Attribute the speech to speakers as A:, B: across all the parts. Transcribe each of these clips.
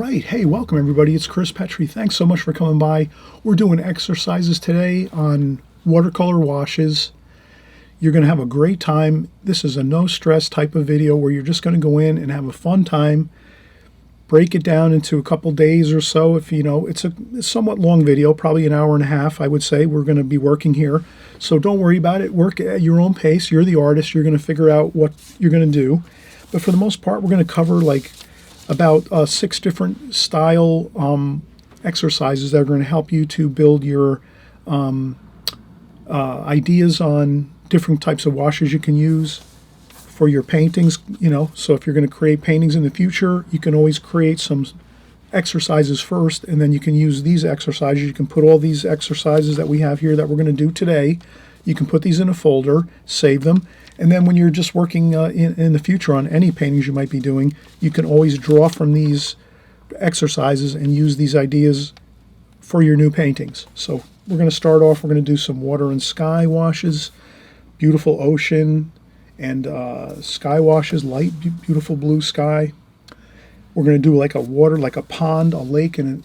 A: right. Hey, welcome everybody. It's Chris Petri. Thanks so much for coming by. We're doing exercises today on watercolor washes. You're going to have a great time. This is a no stress type of video where you're just going to go in and have a fun time. Break it down into a couple days or so. If you know, it's a somewhat long video, probably an hour and a half, I would say. We're going to be working here. So don't worry about it. Work at your own pace. You're the artist. You're going to figure out what you're going to do. But for the most part, we're going to cover like about 6 different style exercises that are going to help you to build your ideas on different types of washes you can use for your paintings. You know, so if you're going to create paintings in the future, you can always create some exercises first, and then you can use these exercises. You can put all these exercises that we have here that we're going to do today, you can put these in a folder, save them, and then when you're just working in the future on any paintings you might be doing, you can always draw from these exercises and use these ideas for your new paintings. So we're going to start off, we're going to do some water and sky washes, beautiful ocean and sky washes, light, beautiful blue sky. We're going to do like a water, like a pond, a lake, and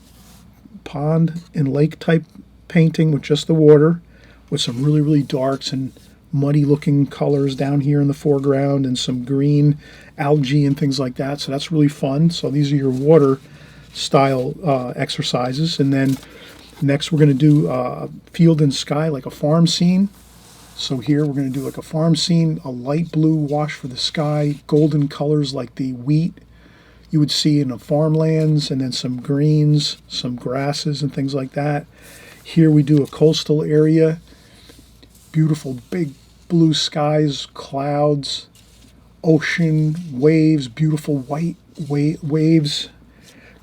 A: a pond and lake type painting with just the water, with some really, really darks and muddy looking colors down here in the foreground and some green algae and things like that. So that's really fun. So these are your water style exercises. And then next we're going to do field and sky, like a farm scene. So here we're going to do like a farm scene, a light blue wash for the sky, golden colors like the wheat you would see in the farmlands, and then some greens, some grasses and things like that. Here we do a coastal area, beautiful big blue skies, clouds, ocean, waves, beautiful white waves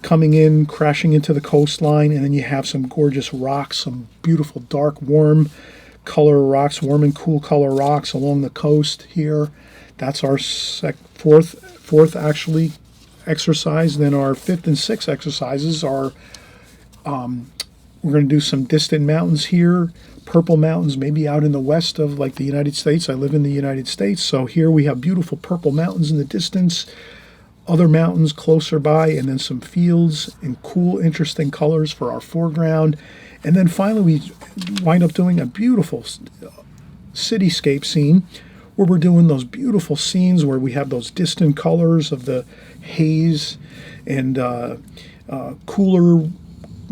A: coming in, crashing into the coastline, and then you have some gorgeous rocks, some beautiful dark, warm color rocks, warm and cool color rocks along the coast here. That's our fourth actually exercise. Then our 5th and 6th exercises are we're going to do some distant mountains here, purple mountains, maybe out in the west of like the United States. I live in the United States, so here we have beautiful purple mountains in the distance, other mountains closer by, and then some fields and cool, interesting colors for our foreground. And then finally we wind up doing a beautiful cityscape scene where we're doing those beautiful scenes where we have those distant colors of the haze and cooler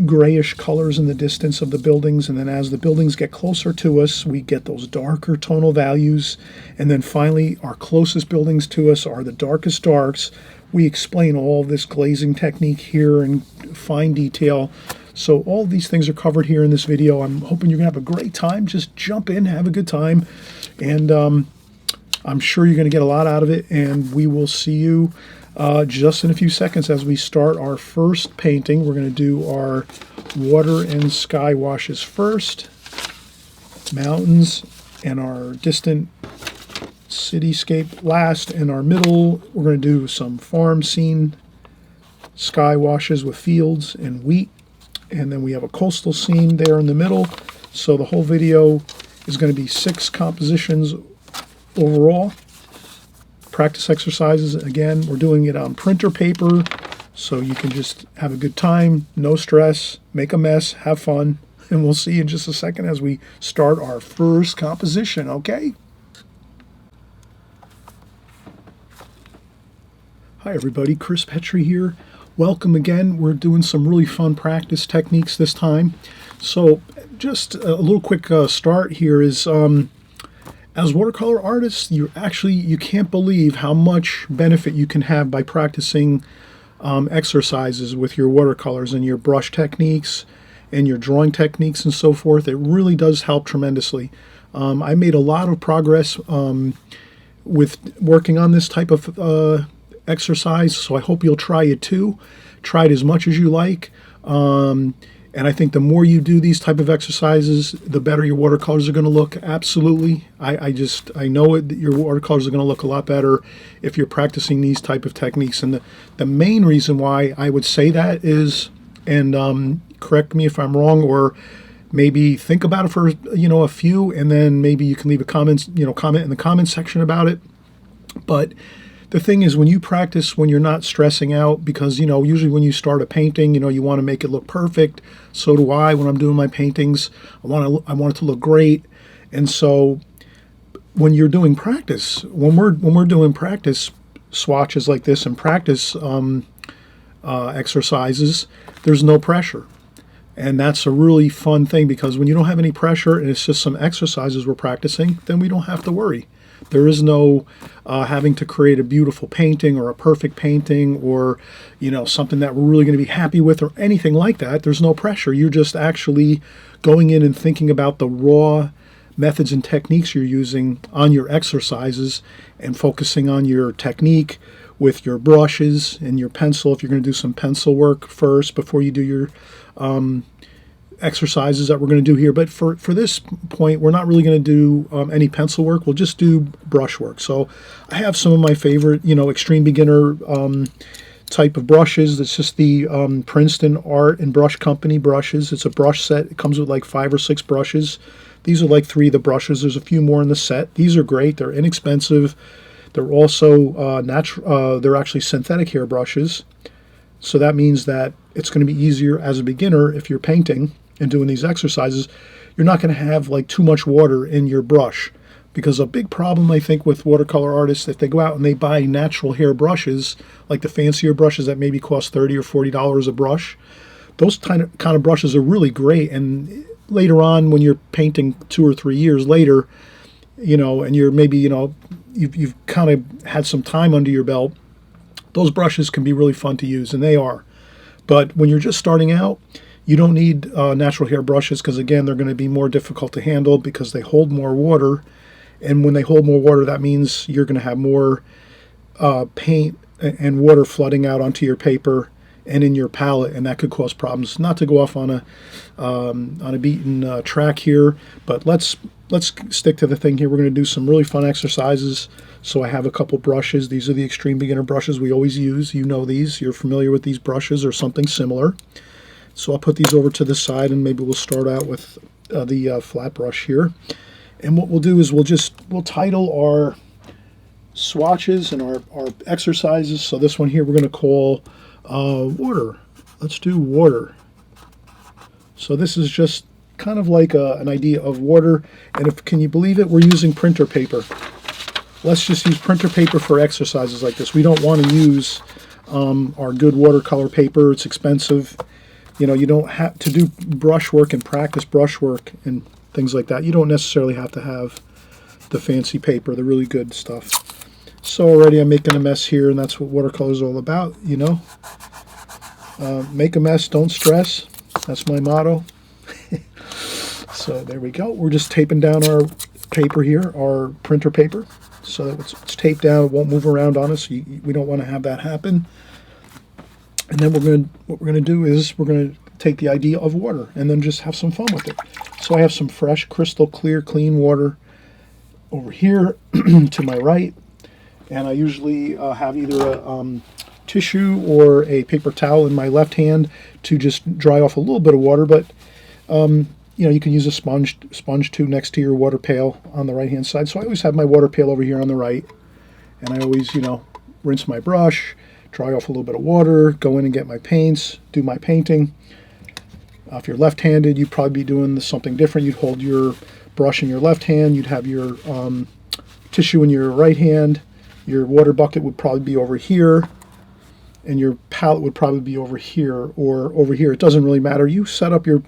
A: grayish colors in the distance of the buildings, and then as the buildings get closer to us, we get those darker tonal values, and then finally our closest buildings to us are the darkest darks. We explain all this glazing technique here in fine detail. So all these things are covered here in this video. I'm hoping you're gonna have a great time. Just jump in, have a good time, and I'm sure you're gonna get a lot out of it, and we will see you just in a few seconds as we start our first painting. We're going to do our water and sky washes first, mountains, and our distant cityscape last. In our middle, we're going to do some farm scene sky washes with fields and wheat, and then we have a coastal scene there in the middle. So the whole video is going to be 6 compositions overall. Practice exercises. Again, we're doing it on printer paper, so you can just have a good time, no stress, make a mess, have fun, and we'll see you in just a second as we start our first composition, okay? Hi everybody, Chris Petri here. Welcome again. We're doing some really fun practice techniques this time. So just a little quick start here is as watercolor artists, you can't believe how much benefit you can have by practicing exercises with your watercolors and your brush techniques and your drawing techniques and so forth. It really does help tremendously. I made a lot of progress with working on this type of exercise, so I hope you'll try it too. Try it as much as you like. And I think the more you do these type of exercises, the better your watercolors are going to look. Absolutely. I know that your watercolors are going to look a lot better if you're practicing these type of techniques. And the main reason why I would say that is, and correct me if I'm wrong, or maybe think about it for a few, and then maybe you can leave a comment in the comment section about it. But the thing is, when you practice, when you're not stressing out, because, you know, usually when you start a painting, you know, you want to make it look perfect. So do I when I'm doing my paintings. I want it to look great. And so when you're doing practice, when we're doing practice swatches like this and practice exercises, there's no pressure. And that's a really fun thing, because when you don't have any pressure and it's just some exercises we're practicing, then we don't have to worry. There is no having to create a beautiful painting or a perfect painting, or, you know, something that we're really going to be happy with or anything like that. There's no pressure. You're just actually going in and thinking about the raw methods and techniques you're using on your exercises, and focusing on your technique with your brushes and your pencil. If you're going to do some pencil work first before you do your exercises that we're going to do here. But for this point, we're not really going to do any pencil work. We'll just do brush work. So I have some of my favorite, you know, extreme beginner type of brushes. It's just the Princeton Art and Brush Company brushes. It's a brush set. It comes with like 5 or 6 brushes. These are like 3 of the brushes. There's a few more in the set. These are great. They're inexpensive. They're also natural. They're actually synthetic hair brushes. So that means that it's going to be easier as a beginner if you're painting and doing these exercises. You're not going to have like too much water in your brush, because a big problem I think with watercolor artists, if they go out and they buy natural hair brushes, like the fancier brushes that maybe cost $30 or $40 a brush, those kind of brushes are really great. And later on, when you're painting 2 or 3 years later, you know, and you're maybe, you know, you've kind of had some time under your belt, those brushes can be really fun to use, and they are. But when you're just starting out, you don't need natural hair brushes, because again, they're going to be more difficult to handle because they hold more water. And when they hold more water, that means you're going to have more paint and water flooding out onto your paper and in your palette, and that could cause problems. Not to go off on a beaten track here, but let's stick to the thing here. We're going to do some really fun exercises. So I have a couple brushes. These are the extreme beginner brushes we always use. You know these. You're familiar with these brushes or something similar. So I'll put these over to the side, and maybe we'll start out with the flat brush here. And what we'll do is we'll title our swatches and our exercises. So this one here we're going to call water. Let's do water. So this is just kind of like an idea of water. And can you believe it? We're using printer paper. Let's just use printer paper for exercises like this. We don't want to use our good watercolor paper. It's expensive. You know, you don't have to do brush work and practice brush work and things like that. You don't necessarily have to have the fancy paper, the really good stuff. So already I'm making a mess here, and that's what watercolor is all about, you know. Make a mess, don't stress. That's my motto. So there we go. We're just taping down our paper here, our printer paper, so that it's taped down. It won't move around on us. We don't want to have that happen. And then what we're going to do is we're going to take the idea of water and then just have some fun with it. So I have some fresh, crystal clear, clean water over here to my right. And I usually have either a tissue or a paper towel in my left hand to just dry off a little bit of water. But you know, you can use a sponge too next to your water pail on the right hand side. So I always have my water pail over here on the right, and I always, you know, rinse my brush, dry off a little bit of water, go in and get my paints, do my painting. If you're left-handed, you'd probably be doing something different. You'd hold your brush in your left hand, you'd have your tissue in your right hand, your water bucket would probably be over here, and your palette would probably be over here or over here. It doesn't really matter. You set up your,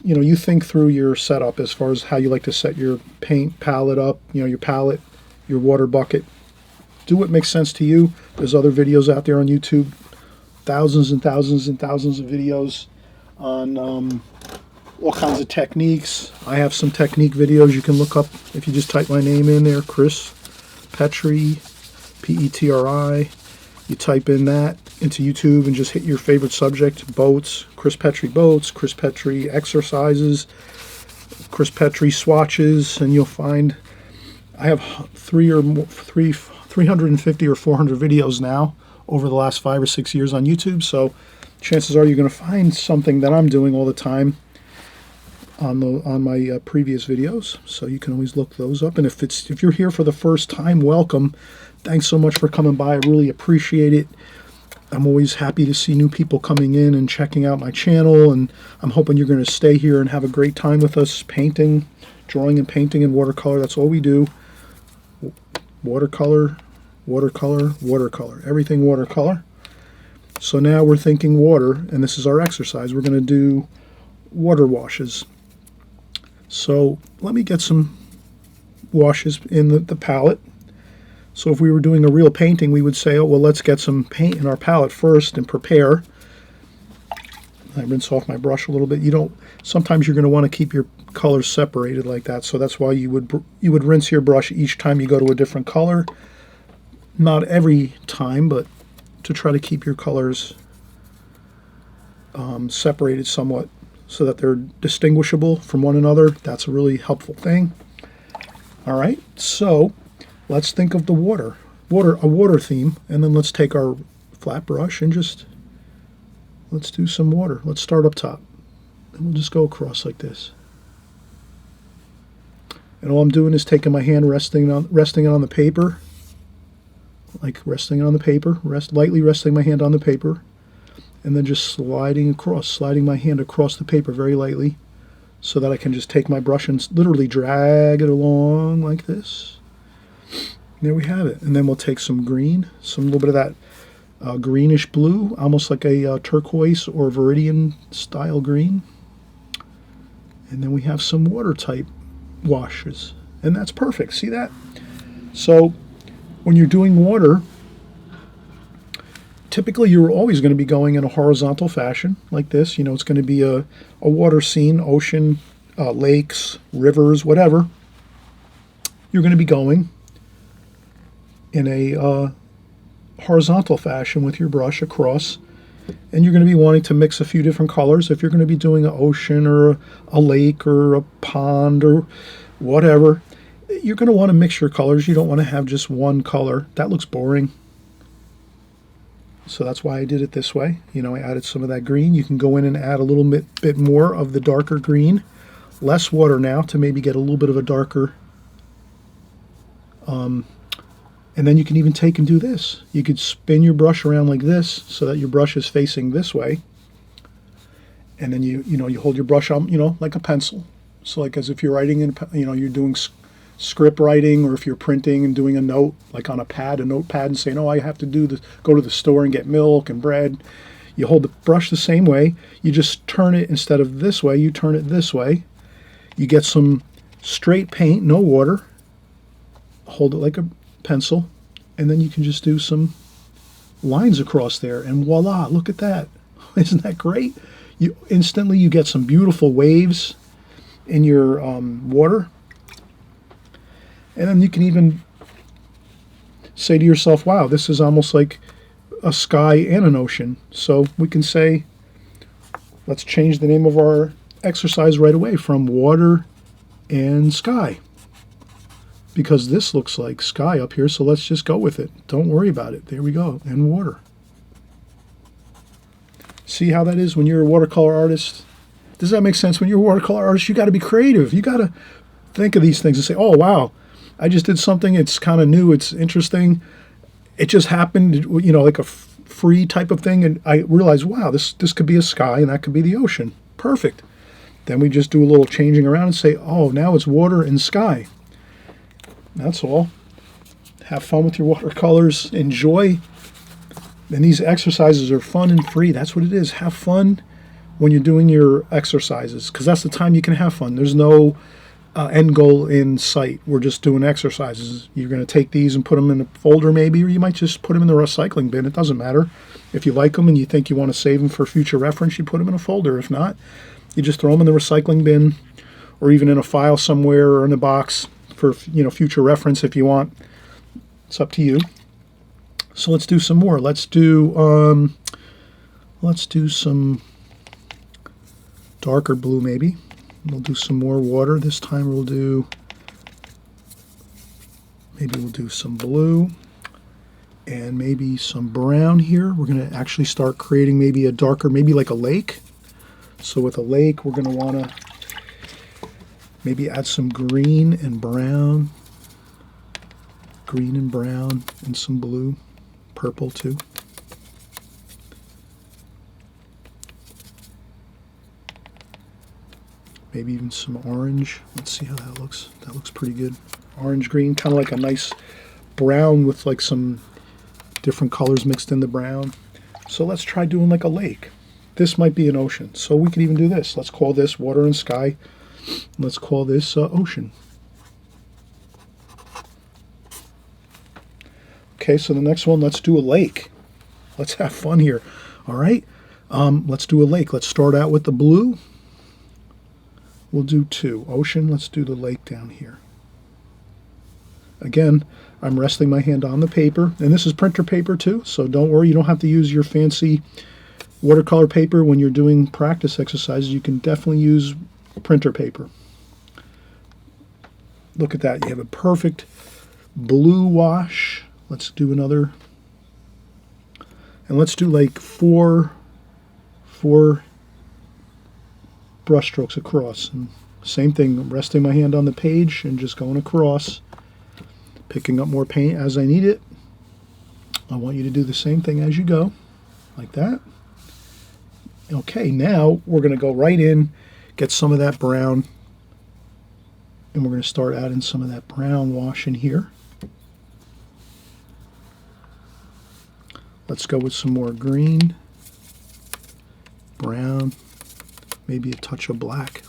A: you know, you think through your setup as far as how you like to set your paint palette up, you know, your palette, your water bucket. Do what makes sense to you. There's other videos out there on YouTube, thousands and thousands and thousands of videos on all kinds of techniques. I have some technique videos you can look up if you just type my name in there, Chris Petri, Petri. You type in that into YouTube and just hit your favorite subject, boats, Chris Petri boats, Chris Petri exercises, Chris Petri swatches, and you'll find I have 350 or 400 videos now over the last 5 or 6 years on YouTube. So chances are you're going to find something that I'm doing all the time. on my previous videos, so you can always look those up. And if you're here for the first time, welcome. Thanks so much for coming by. I really appreciate it. I'm always happy to see new people coming in and checking out my channel, and I'm hoping you're going to stay here and have a great time with us painting, drawing and painting in watercolor. That's all we do. Watercolor, watercolor, watercolor. Everything watercolor. So now we're thinking water, and this is our exercise. We're going to do water washes. So let me get some washes in the palette. So if we were doing a real painting, we would say, oh, well, let's get some paint in our palette first and prepare. I rinse off my brush a little bit. Sometimes you're going to want to keep your colors separated like that. So that's why you would rinse your brush each time you go to a different color. Not every time, but to try to keep your colors separated somewhat so that they're distinguishable from one another. That's a really helpful thing. All right, so let's think of the a water theme, and then let's take our flat brush and let's do some water. Let's start up top, and we'll just go across like this. And all I'm doing is taking my hand, resting it on the paper, like resting it on the paper, lightly resting my hand on the paper, and then just sliding my hand across the paper very lightly, so that I can just take my brush and literally drag it along like this. There we have it. And then we'll take some green, a little bit of that greenish blue, almost like a turquoise or Viridian style green. And then we have some water type washes. And that's perfect. See that? So when you're doing water, typically you're always going to be going in a horizontal fashion like this. You know, it's going to be a water scene, ocean, lakes, rivers, whatever. You're going to be going in a horizontal fashion with your brush across, and you're going to be wanting to mix a few different colors. If you're going to be doing an ocean or a lake or a pond or whatever, you're going to want to mix your colors. You don't want to have just one color. That looks boring. So that's why I did it this way. You know, I added some of that green. You can go in and add a little bit more of the darker green. Less water now to maybe get a little bit of a darker and then you can even take and do this. You could spin your brush around like this so that your brush is facing this way. And then you hold your brush on, like a pencil. So like as if you're writing in, you're doing script writing, or if you're printing and doing a note, like on a notepad, and saying, oh, I have to do this, go to the store and get milk and bread. You hold the brush the same way. You just turn it, instead of this way, you turn it this way. You get some straight paint, no water. Hold it like a pencil, and then you can just do some lines across there, and voila, look at that. Isn't that great? You instantly get some beautiful waves in your water, and then you can even say to yourself, wow, this is almost like a sky and an ocean. So we can say, let's change the name of our exercise right away from water and sky, because this looks like sky up here, so let's just go with it. Don't worry about it. There we go. And water. See how that is when you're a watercolor artist? Does that make sense? When you're a watercolor artist, you got to be creative. You got to think of these things and say, oh, wow, I just did something. It's kind of new. It's interesting. It just happened, like a free type of thing. And I realized, wow, this could be a sky and that could be the ocean. Perfect. Then we just do a little changing around and say, oh, now it's water and sky. That's all. Have fun with your watercolors. Enjoy. And these exercises are fun and free. That's what it is. Have fun when you're doing your exercises, because that's the time you can have fun. There's no end goal in sight. We're just doing exercises. You're going to take these and put them in a folder maybe, or you might just put them in the recycling bin. It doesn't matter. If you like them and you think you want to save them for future reference, you put them in a folder. If not, you just throw them in the recycling bin, or even in a file somewhere, or in a box for future reference if you want. It's up to you. So let's do some more. Let's do some darker blue maybe. We'll do some more water this time. We'll do some blue and maybe some brown here. We're going to actually start creating maybe a darker, maybe like a lake. So with a lake, we're going to want to Maybe add some green and brown. Green and brown and some blue. Purple too. Maybe even some orange. Let's see how that looks. That looks pretty good. Orange green, kind of like a nice brown with like some different colors mixed in the brown. So let's try doing like a lake. This might be an ocean. So we could even do this. Let's call this water and sky. Let's call this ocean. Okay, so the next one, let's do a lake. Let's have fun here. All right, let's do a lake. Let's start out with the blue. We'll do 2. Ocean, let's do the lake down here. Again, I'm resting my hand on the paper, and this is printer paper too, so don't worry, you don't have to use your fancy watercolor paper when you're doing practice exercises. You can definitely use printer paper. Look at that, you have a perfect blue wash. Let's do another, and let's do like four brush strokes across. And same thing, I'm resting my hand on the page and just going across, picking up more paint as I need it. I want you to do the same thing as you go, like that. Okay, now we're going to go right in, get some of that brown, and we're going to start adding some of that brown wash in here. Let's go with some more green, brown, maybe a touch of black.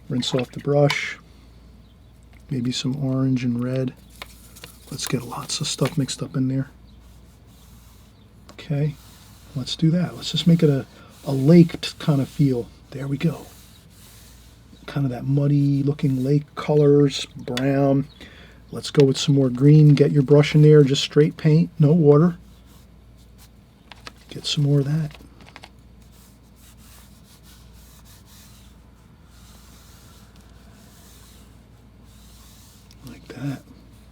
A: Rinse off the brush, maybe some orange and red. Let's get lots of stuff mixed up in there. Okay, let's do that. Let's just make it a lake kind of feel. There we go. Kind of that muddy looking lake colors, brown. Let's go with some more green. Get your brush in there, just straight paint, no water. Get some more of that. Like that.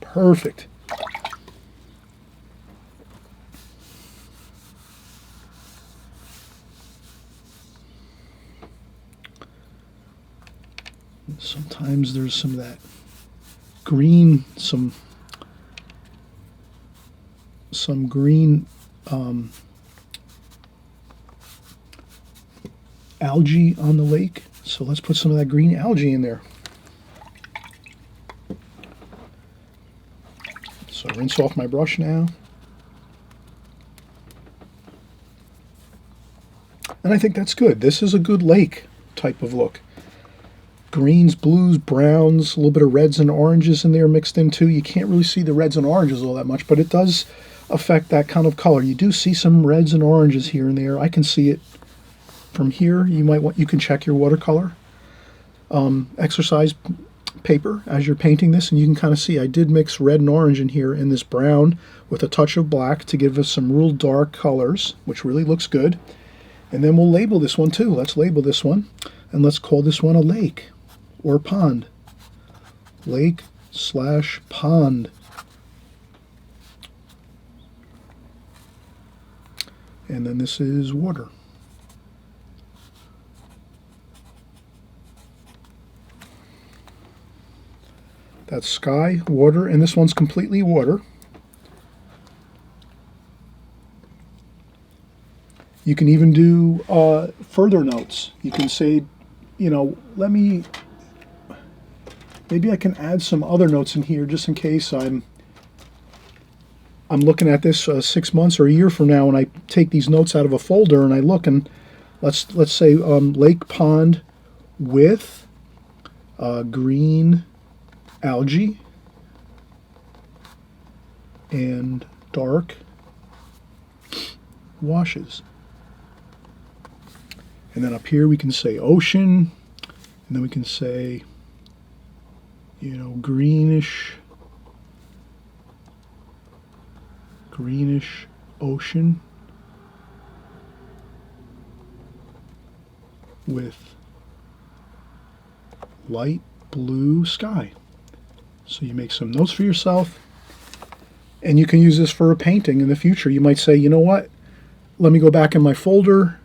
A: Perfect. Sometimes there's some of that green, some green algae on the lake. So let's put some of that green algae in there. So rinse off my brush now. And I think that's good. This is a good lake type of look. Greens, blues, browns, a little bit of reds and oranges in there mixed in too. You can't really see the reds and oranges all that much, but it does affect that kind of color. You do see some reds and oranges here and there. I can see it from here. You can check your watercolor exercise paper as you're painting this, and you can kind of see I did mix red and orange in here in this brown with a touch of black to give us some real dark colors, which really looks good. And then we'll label this one too. Let's label this one, and let's call this one a lake or pond. Lake/pond. And then this is water. That's sky, water, and this one's completely water. You can even do further notes. You can say, you know, maybe I can add some other notes in here just in case I'm looking at this 6 months or a year from now, and I take these notes out of a folder and I look, and let's say lake pond with green algae and dark washes. And then up here we can say ocean, and then we can say, you know, greenish ocean with light blue sky. So you make some notes for yourself, and you can use this for a painting in the future. You might say, you know what, let me go back in my folder,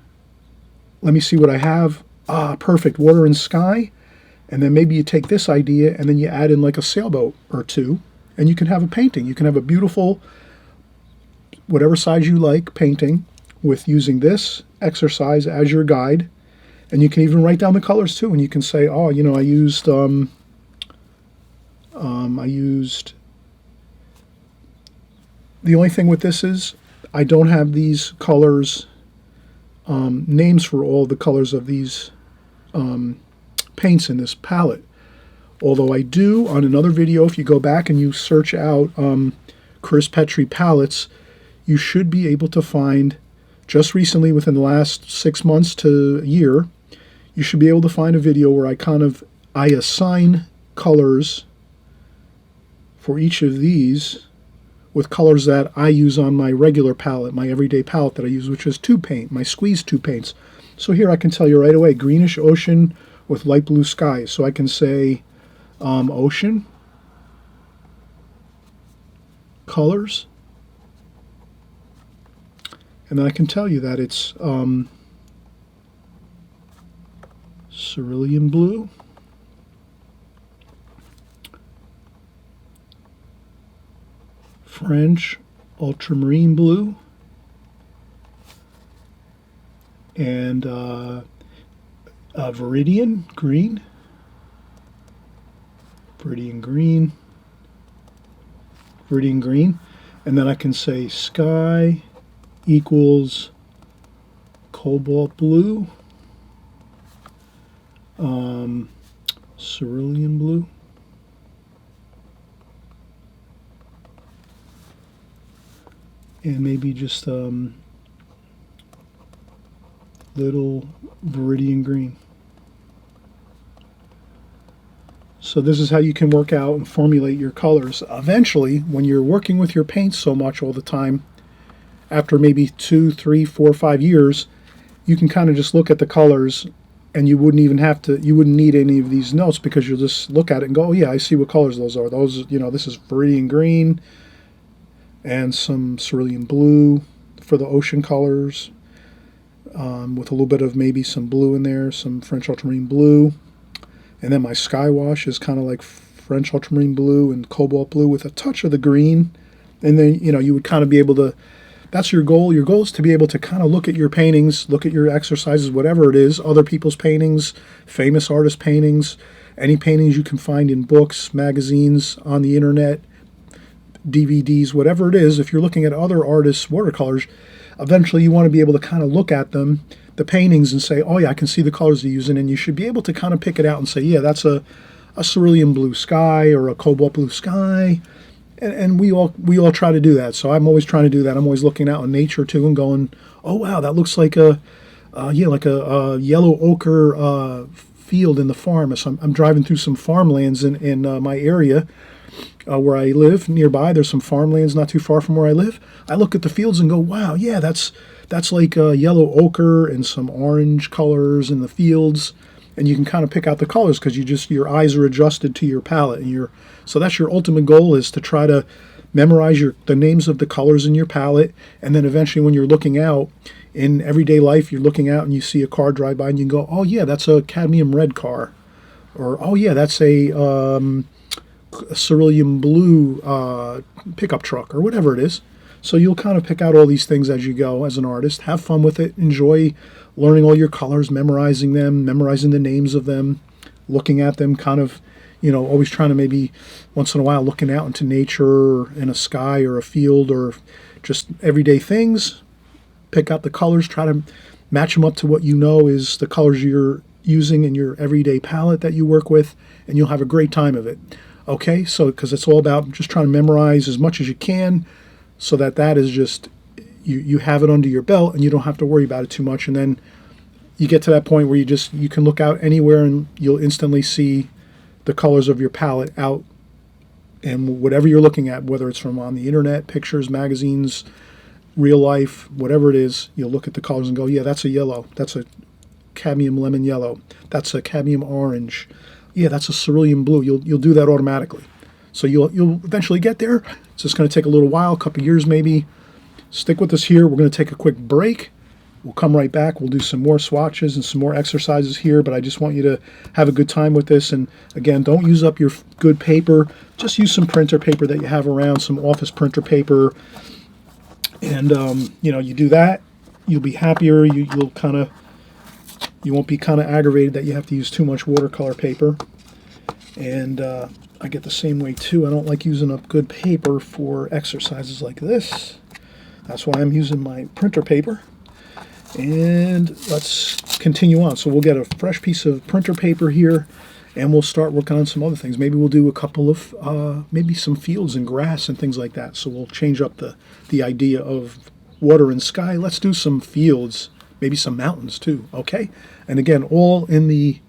A: let me see what I have. Ah, perfect, water and sky. And then maybe you take this idea and then you add in like a sailboat or two, and you can have a painting. You can have a beautiful, whatever size you like, painting with using this exercise as your guide. And you can even write down the colors too, and you can say, oh, you know, I used the only thing with this is I don't have these colors, names for all the colors of these paints in this palette. Although I do on another video, if you go back and you search out Chris Petri palettes, you should be able to find, just recently within the last 6 months to a year, you should be able to find a video where I assign colors for each of these with colors that I use on my regular palette, my everyday palette that I use, which is 2-paint, my squeeze 2 paints. So here I can tell you right away, greenish ocean with light blue skies. So I can say ocean, colors, and then I can tell you that it's cerulean blue, French ultramarine blue, and Viridian green, and then I can say sky equals cobalt blue, cerulean blue, and maybe just little viridian green. So this is how you can work out and formulate your colors. Eventually, when you're working with your paints so much all the time, after maybe 2, 3, 4, 5 years, you can kind of just look at the colors, and you wouldn't need any of these notes, because you'll just look at it and go, oh yeah, I see what colors those are. Those, you know, this is viridian green and some cerulean blue for the ocean colors, with a little bit of maybe some blue in there, some French ultramarine blue. And then my sky wash is kind of like French ultramarine blue and cobalt blue with a touch of the green. And then, you know, you would kind of be able to, that's your goal. Your goal is to be able to kind of look at your paintings, look at your exercises, whatever it is, other people's paintings, famous artist paintings, any paintings you can find in books, magazines, on the internet, DVDs, whatever it is. If you're looking at other artists' watercolors, eventually you want to be able to kind of look at them, the paintings, and say, oh yeah, I can see the colors they're using, and you should be able to kind of pick it out and say, yeah, that's a cerulean blue sky or a cobalt blue sky. And we all try to do that. So I'm always trying to do that. I'm always looking out in nature too and going, oh wow, that looks like a yellow ochre field in the farm. So I'm driving through some farmlands in my area where I live nearby. There's some farmlands not too far from where I live. I look at the fields and go, wow, yeah, that's like yellow ochre and some orange colors in the fields. And you can kind of pick out the colors because your eyes are adjusted to your palette, and so that's your ultimate goal, is to try to memorize the names of the colors in your palette. And then eventually, when you're looking out in everyday life, you're looking out and you see a car drive by, and you can go, oh yeah, that's a cadmium red car, or oh yeah, that's a cerulean blue pickup truck, or whatever it is. So you'll kind of pick out all these things as you go as an artist. Have fun with it. Enjoy learning all your colors, memorizing them, memorizing the names of them, looking at them, kind of, you know, always trying to maybe once in a while looking out into nature or in a sky or a field or just everyday things. Pick out the colors, try to match them up to what you know is the colors you're using in your everyday palette that you work with, and you'll have a great time of it. Okay, so because it's all about just trying to memorize as much as you can, so that is just, you have it under your belt and you don't have to worry about it too much. And then you get to that point where you can look out anywhere and you'll instantly see the colors of your palette out, and whatever you're looking at, whether it's from on the internet, pictures, magazines, real life, whatever it is, you'll look at the colors and go, yeah, that's a yellow, that's a cadmium lemon yellow, that's a cadmium orange, yeah, that's a cerulean blue. You'll do that automatically. So you'll eventually get there. It's just going to take a little while, a couple years maybe. Stick with us here. We're going to take a quick break, We'll come right back. We'll do some more swatches and some more exercises here, but I just want you to have a good time with this. And again, don't use up your good paper. Just use some printer paper that you have around, some office printer paper. And, you know, you do that, you'll be happier. You won't be kind of aggravated that you have to use too much watercolor paper. And I get the same way too. I don't like using up good paper for exercises like this. That's why I'm using my printer paper. And let's continue on. So we'll get a fresh piece of printer paper here, and we'll start working on some other things. Maybe we'll do a couple of, maybe some fields and grass and things like that. So we'll change up the idea of water and sky. Let's do some fields, maybe some mountains too, okay? And again, all in the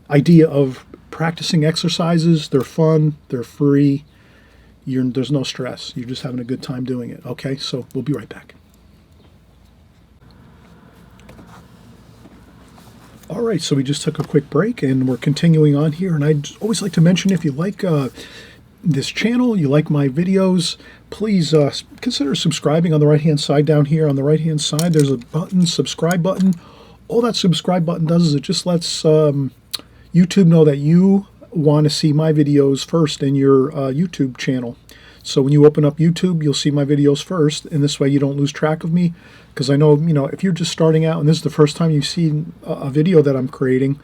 A: idea of practicing exercises. They're fun, they're free, there's no stress. You're just having a good time doing it, okay? So we'll be right back. All right, so we just took a quick break and we're continuing on here. And I'd always like to mention, if you like this channel, you like my videos, please consider subscribing on the right-hand side down here. On the right-hand side, there's a button, subscribe button. All that subscribe button does is it just lets YouTube know that you want to see my videos first in your YouTube channel. So when you open up YouTube, you'll see my videos first, and this way you don't lose track of me. Because I know, you know, if you're just starting out and this is the first time you've seen a video that I'm creating,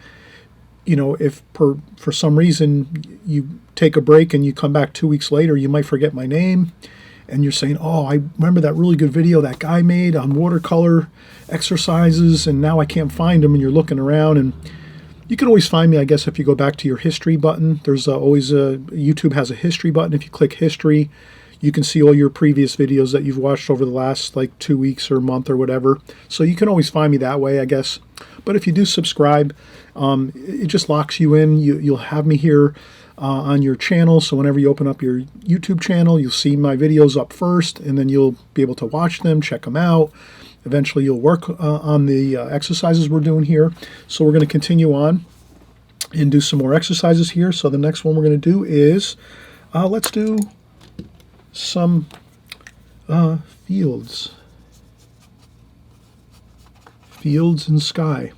A: you know, if for some reason you take a break and you come back 2 weeks later, you might forget my name, and you're saying, oh, I remember that really good video that guy made on watercolor exercises, and now I can't find him, and you're looking around. And you can always find me, I guess, if you go back to your history button. There's always YouTube has a history button. If you click history, you can see all your previous videos that you've watched over the last like 2 weeks or month or whatever. So you can always find me that way, I guess. But if you do subscribe, it just locks you in. You'll have me here on your channel. So whenever you open up your YouTube channel, you'll see my videos up first, and then you'll be able to watch them, check them out. Eventually you'll work on the exercises we're doing here. So we're going to continue on and do some more exercises here. So the next one we're going to do is, let's do some fields and sky.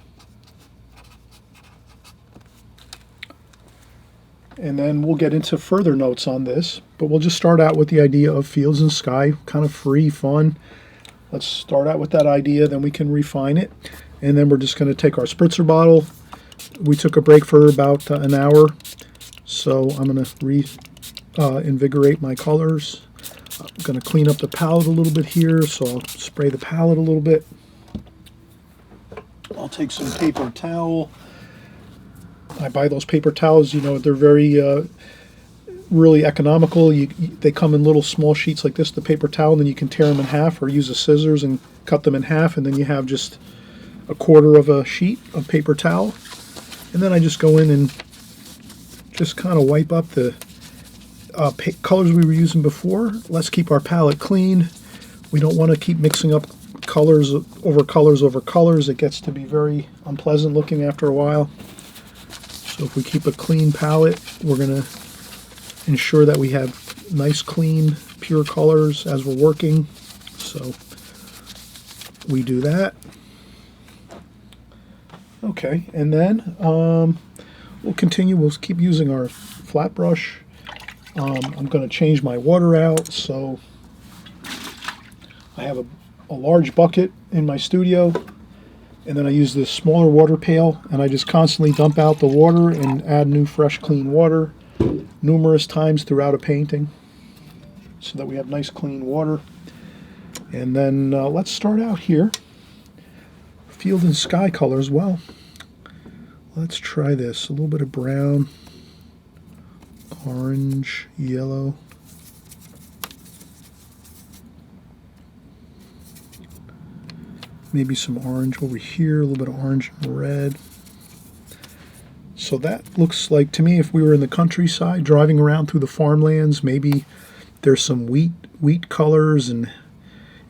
A: And then we'll get into further notes on this, but we'll just start out with the idea of fields and sky, kind of free, fun. Let's start out with that idea, then we can refine it. And then we're just going to take our spritzer bottle. We took a break for about an hour, so I'm going to invigorate my colors. I'm going to clean up the palette a little bit here, so I'll spray the palette a little bit. I'll take some paper towel. I buy those paper towels, you know, they're very really economical. They come in little small sheets like this, the paper towel, and then you can tear them in half or use a scissors and cut them in half, and then you have just a quarter of a sheet of paper towel. And then I just go in and just kind of wipe up the colors we were using before. Let's keep our palette clean. We don't want to keep mixing up colors over colors over colors. It gets to be very unpleasant looking after a while. So if we keep a clean palette, we're going to ensure that we have nice, clean, pure colors as we're working. So we do that. Okay, and then we'll continue. We'll keep using our flat brush. I'm going to change my water out. So I have a large bucket in my studio, and then I use this smaller water pail, and I just constantly dump out the water and add new, fresh, clean water numerous times throughout a painting so that we have nice, clean water. And then let's start out here. Field and sky colors. Well, let's try this. A little bit of brown, orange, yellow. Maybe some orange over here, a little bit of orange and red. So that looks like, to me, if we were in the countryside driving around through the farmlands, maybe there's some wheat colors and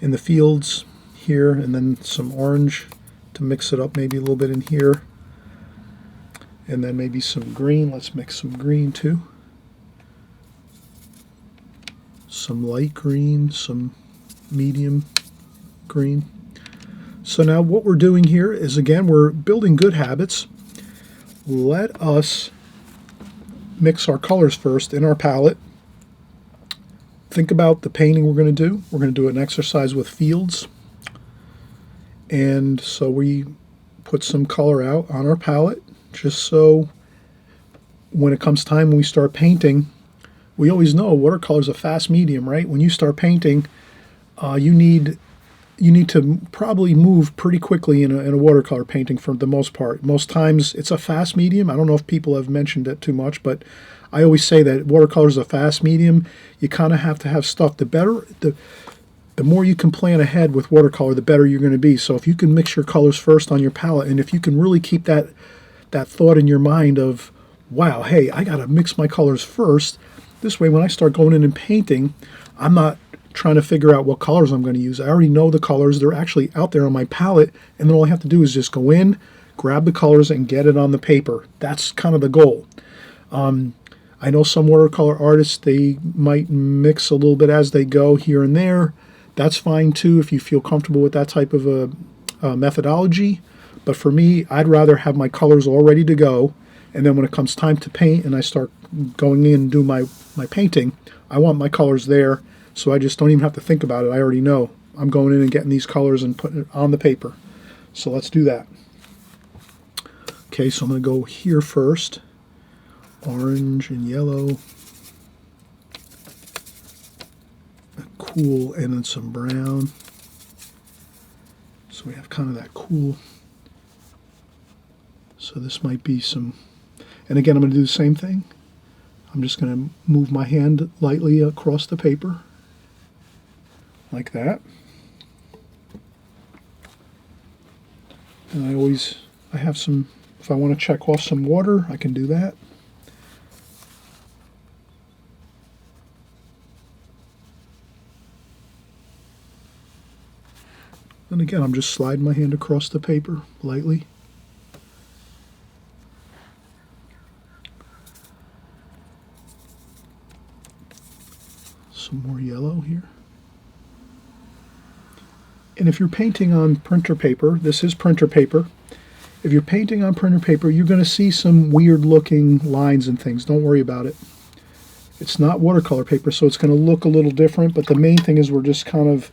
A: in the fields here, and then some orange to mix it up, maybe a little bit in here. And then maybe some green. Let's mix some green too. Some light green, some medium green. So now what we're doing here is, again, we're building good habits. Let us mix our colors first in our palette. Think about the painting we're going to do. We're going to do an exercise with fields. And so we put some color out on our palette, just so when it comes time when we start painting, we always know watercolor is a fast medium, right? When you start painting, you need to probably move pretty quickly in a watercolor painting for the most part. Most times it's a fast medium. I don't know if people have mentioned it too much, but I always say that watercolor is a fast medium. You kind of have to have stuff. The more you can plan ahead with watercolor, the better you're going to be. So if you can mix your colors first on your palette, and if you can really keep that thought in your mind of, wow, hey, I got to mix my colors first. This way, when I start going in and painting, I'm not trying to figure out what colors I'm going to use. I already know the colors. They're actually out there on my palette, and then all I have to do is just go in, grab the colors, and get it on the paper. That's kind of the goal. I know some watercolor artists, they might mix a little bit as they go here and there. That's fine too if you feel comfortable with that type of a methodology. But for me, I'd rather have my colors all ready to go, and then when it comes time to paint and I start going in and do my painting, I want my colors there, so I just don't even have to think about it. I already know I'm going in and getting these colors and putting it on the paper. So let's do that. Okay, so I'm going to go here first. Orange and yellow. Cool, and then some brown. So we have kind of that cool. So this might be some, and again, I'm going to do the same thing. I'm just going to move my hand lightly across the paper, like that. And I have some, if I want to check off some water, I can do that. And again, I'm just sliding my hand across the paper lightly. Some more yellow here. And if you're painting on printer paper, this is printer paper. If you're painting on printer paper, you're going to see some weird looking lines and things. Don't worry about it. It's not watercolor paper, so it's going to look a little different, but the main thing is we're just kind of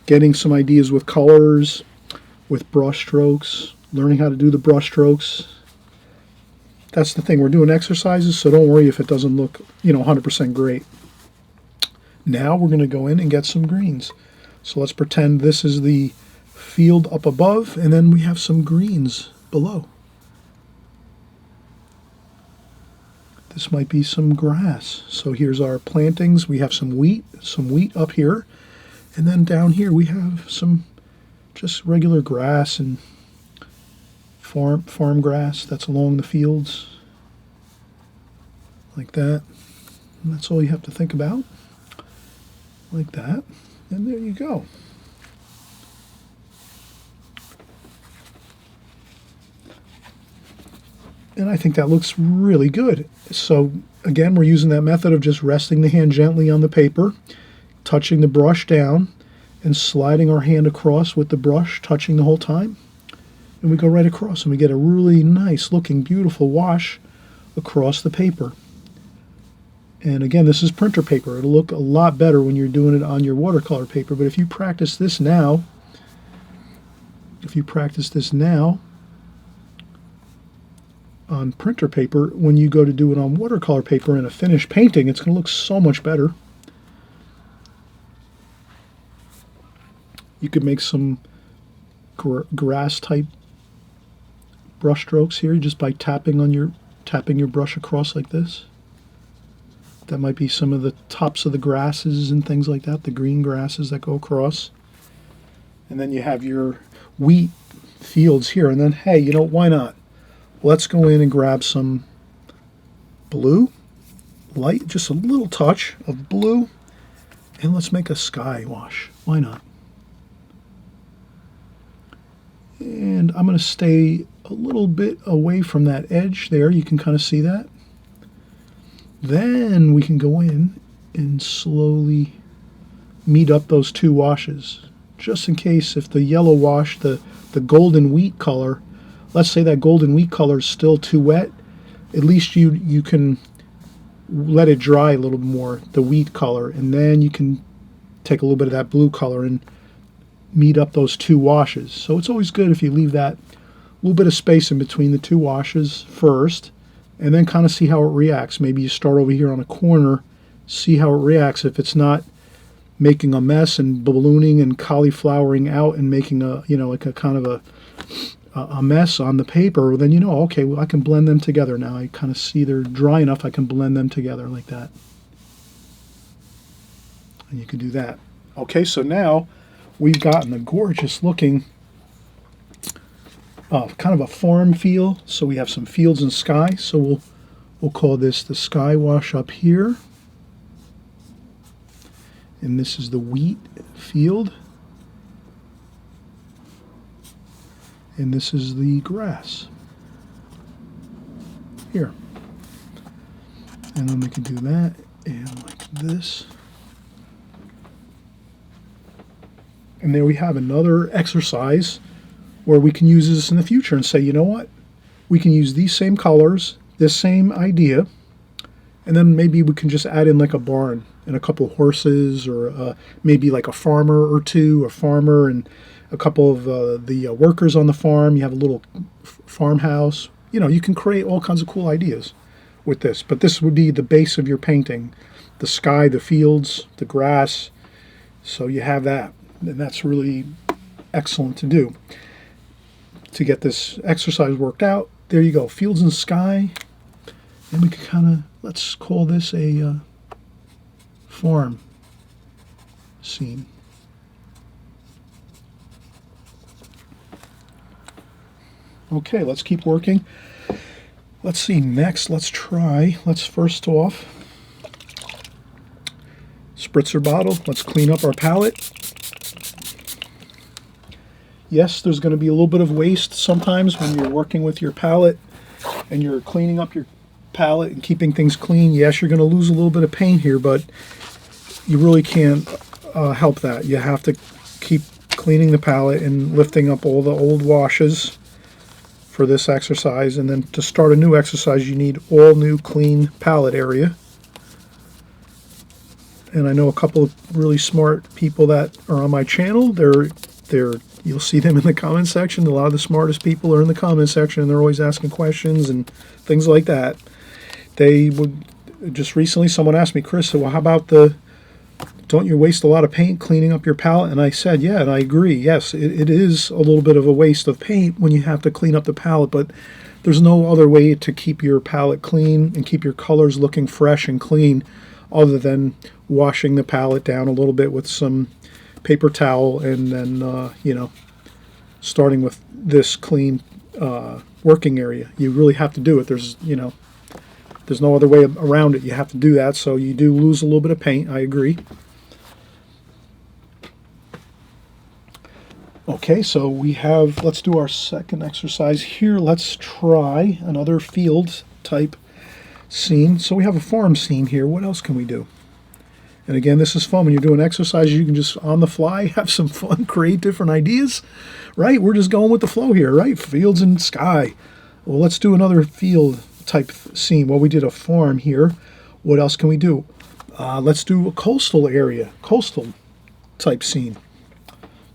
A: getting some ideas with colors, with brush strokes, learning how to do the brush strokes. That's the thing. We're doing exercises, so don't worry if it doesn't look, 100% great. Now we're going to go in and get some greens. So let's pretend this is the field up above, and then we have some greens below. This might be some grass. So here's our plantings. We have some wheat up here. And then down here we have some just regular grass and farm grass that's along the fields, like that. And that's all you have to think about, like that. And there you go. And I think that looks really good. So again, we're using that method of just resting the hand gently on the paper, touching the brush down, and sliding our hand across with the brush, touching the whole time. And we go right across, and we get a really nice looking, beautiful wash across the paper. And again, this is printer paper. It'll look a lot better when you're doing it on your watercolor paper. But if you practice this now, on printer paper, when you go to do it on watercolor paper in a finished painting, it's going to look so much better. You could make some grass type brush strokes here just by tapping your brush across like this. That might be some of the tops of the grasses and things like that, the green grasses that go across. And then you have your wheat fields here. And then, hey, why not? Let's go in and grab some blue, light, just a little touch of blue, and let's make a sky wash. Why not? And I'm going to stay a little bit away from that edge there. You can kind of see that. Then we can go in and slowly meet up those two washes. just in case if the yellow wash, the golden wheat color, let's say that golden wheat color is still too wet, at least you can let it dry a little more, the wheat color, and then you can take a little bit of that blue color and meet up those two washes. So it's always good if you leave that little bit of space in between the two washes first, and then kind of see how it reacts. Maybe you start over here on a corner, see how it reacts. If it's not making a mess and ballooning and cauliflowering out and making a, like a kind of a mess on the paper, then okay, well, I can blend them together now. I kind of see they're dry enough, I can blend them together like that. And you can do that. Okay, so now we've gotten a gorgeous looking kind of a farm feel. So we have some fields and sky. So we'll call this the sky wash up here. And this is the wheat field. And this is the grass here. And then we can do that and like this. And there we have another exercise where we can use this in the future and say, you know what? We can use these same colors, this same idea, and then maybe we can just add in like a barn and a couple horses, or maybe like a farmer or two, a farmer and a couple of the workers on the farm. You have a little farmhouse. You can create all kinds of cool ideas with this. But this would be the base of your painting. The sky, the fields, the grass. So you have that. And that's really excellent to do. To get this exercise worked out, there you go. Fields and sky. And we can kind of, let's call this a farm scene. Okay, let's keep working. Let's see, next, let's first off, spritzer bottle. Let's clean up our palette. Yes, there's going to be a little bit of waste sometimes when you're working with your palette and you're cleaning up your palette and keeping things clean. Yes, you're going to lose a little bit of paint here, but you really can't help that. You have to keep cleaning the palette and lifting up all the old washes for this exercise. And then to start a new exercise, you need all new clean palette area. And I know a couple of really smart people that are on my channel. You'll see them in the comment section. A lot of the smartest people are in the comment section, and they're always asking questions and things like that. They would just recently, someone asked me, Chris, well, how about don't you waste a lot of paint cleaning up your palette? And I said, yeah, and I agree. Yes, it is a little bit of a waste of paint when you have to clean up the palette, but there's no other way to keep your palette clean and keep your colors looking fresh and clean other than washing the palette down a little bit with some paper towel, and then starting with this clean working area. You really have to do it. There's no other way around it. You have to do that. So you do lose a little bit of paint. I agree. Okay, so let's do our second exercise here. Let's try another field type scene. So we have a farm scene here. What else can we do? And again, this is fun. When you're doing exercises, you can just on the fly have some fun, create different ideas, right? We're just going with the flow here, right? Fields and sky. Well, let's do another field type scene. Well, we did a farm here. What else can we do? Let's do a coastal area, coastal type scene.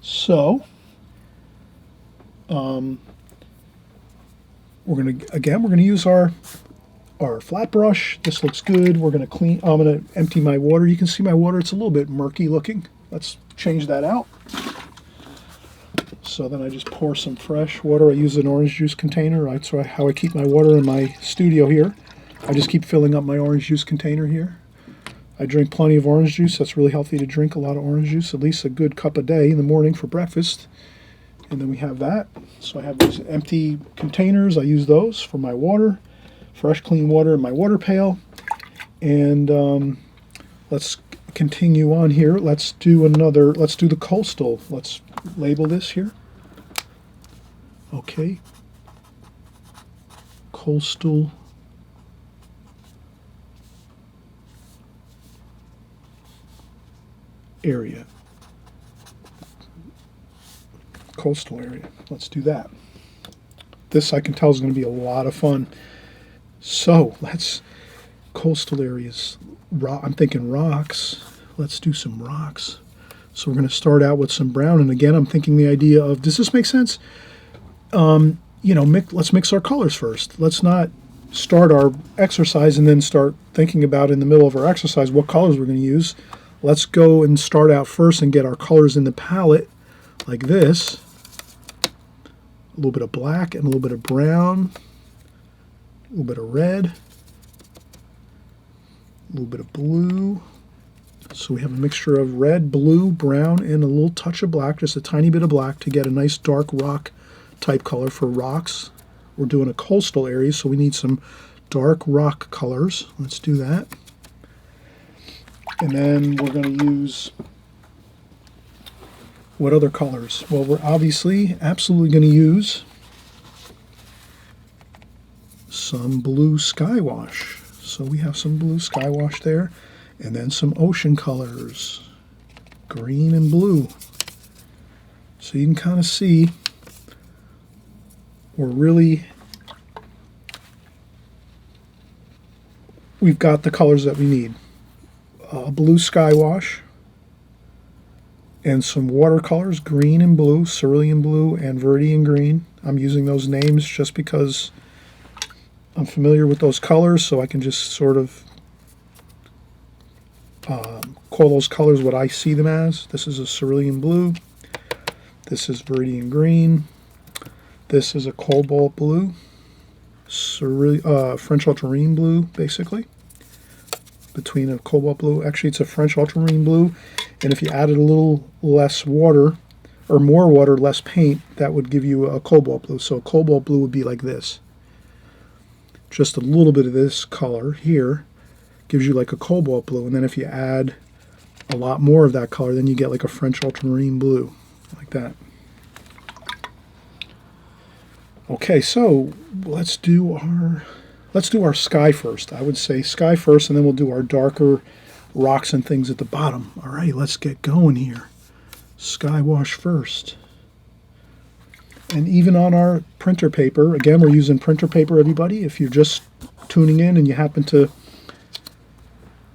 A: So, we're gonna use our flat brush. This looks good. We're going to clean. I'm going to empty my water. You can see my water. It's a little bit murky looking. Let's change that out. So then I just pour some fresh water. I use an orange juice container. That's how I keep my water in my studio here. I just keep filling up my orange juice container here. I drink plenty of orange juice. That's really healthy to drink a lot of orange juice, at least a good cup a day in the morning for breakfast. And then we have that. So I have these empty containers. I use those for my water. Fresh, clean water in my water pail. And let's continue on here. Let's do the coastal. Let's label this here. Okay. Coastal area. coastal area. Let's do that. This I can tell is going to be a lot of fun. So coastal areas. I'm thinking rocks. Let's do some rocks. So we're going to start out with some brown. And again, I'm thinking the idea of, does this make sense? Let's mix our colors first. Let's not start our exercise and then start thinking about in the middle of our exercise what colors we're going to use. Let's go and start out first and get our colors in the palette like this. A little bit of black and a little bit of brown, a little bit of red, a little bit of blue. So we have a mixture of red, blue, brown, and a little touch of black, just a tiny bit of black to get a nice dark rock type color for rocks. We're doing a coastal area, so we need some dark rock colors. Let's do that. And then we're going to use, what other colors? Well, we're absolutely going to use some blue sky wash. So we have some blue sky wash there. And then some ocean colors, green and blue. So you can kind of see we've got the colors that we need. A blue sky wash and some watercolors, green and blue, cerulean blue and viridian green. I'm using those names just because I'm familiar with those colors, so I can just sort of call those colors what I see them as. This is a cerulean blue. This is viridian green. This is a cobalt blue. French ultramarine blue, basically. Between a cobalt blue. Actually, it's a French ultramarine blue. And if you added a little less water, or more water, less paint, that would give you a cobalt blue. So a cobalt blue would be like this. Just a little bit of this color here gives you like a cobalt blue, and then if you add a lot more of that color, then you get like a French ultramarine blue, like that. Okay, so let's do our sky first. I would say sky first, and then we'll do our darker rocks and things at the bottom. All right, let's get going here. Sky wash first. And even on our printer paper, again, we're using printer paper, everybody. If you're just tuning in and you happen to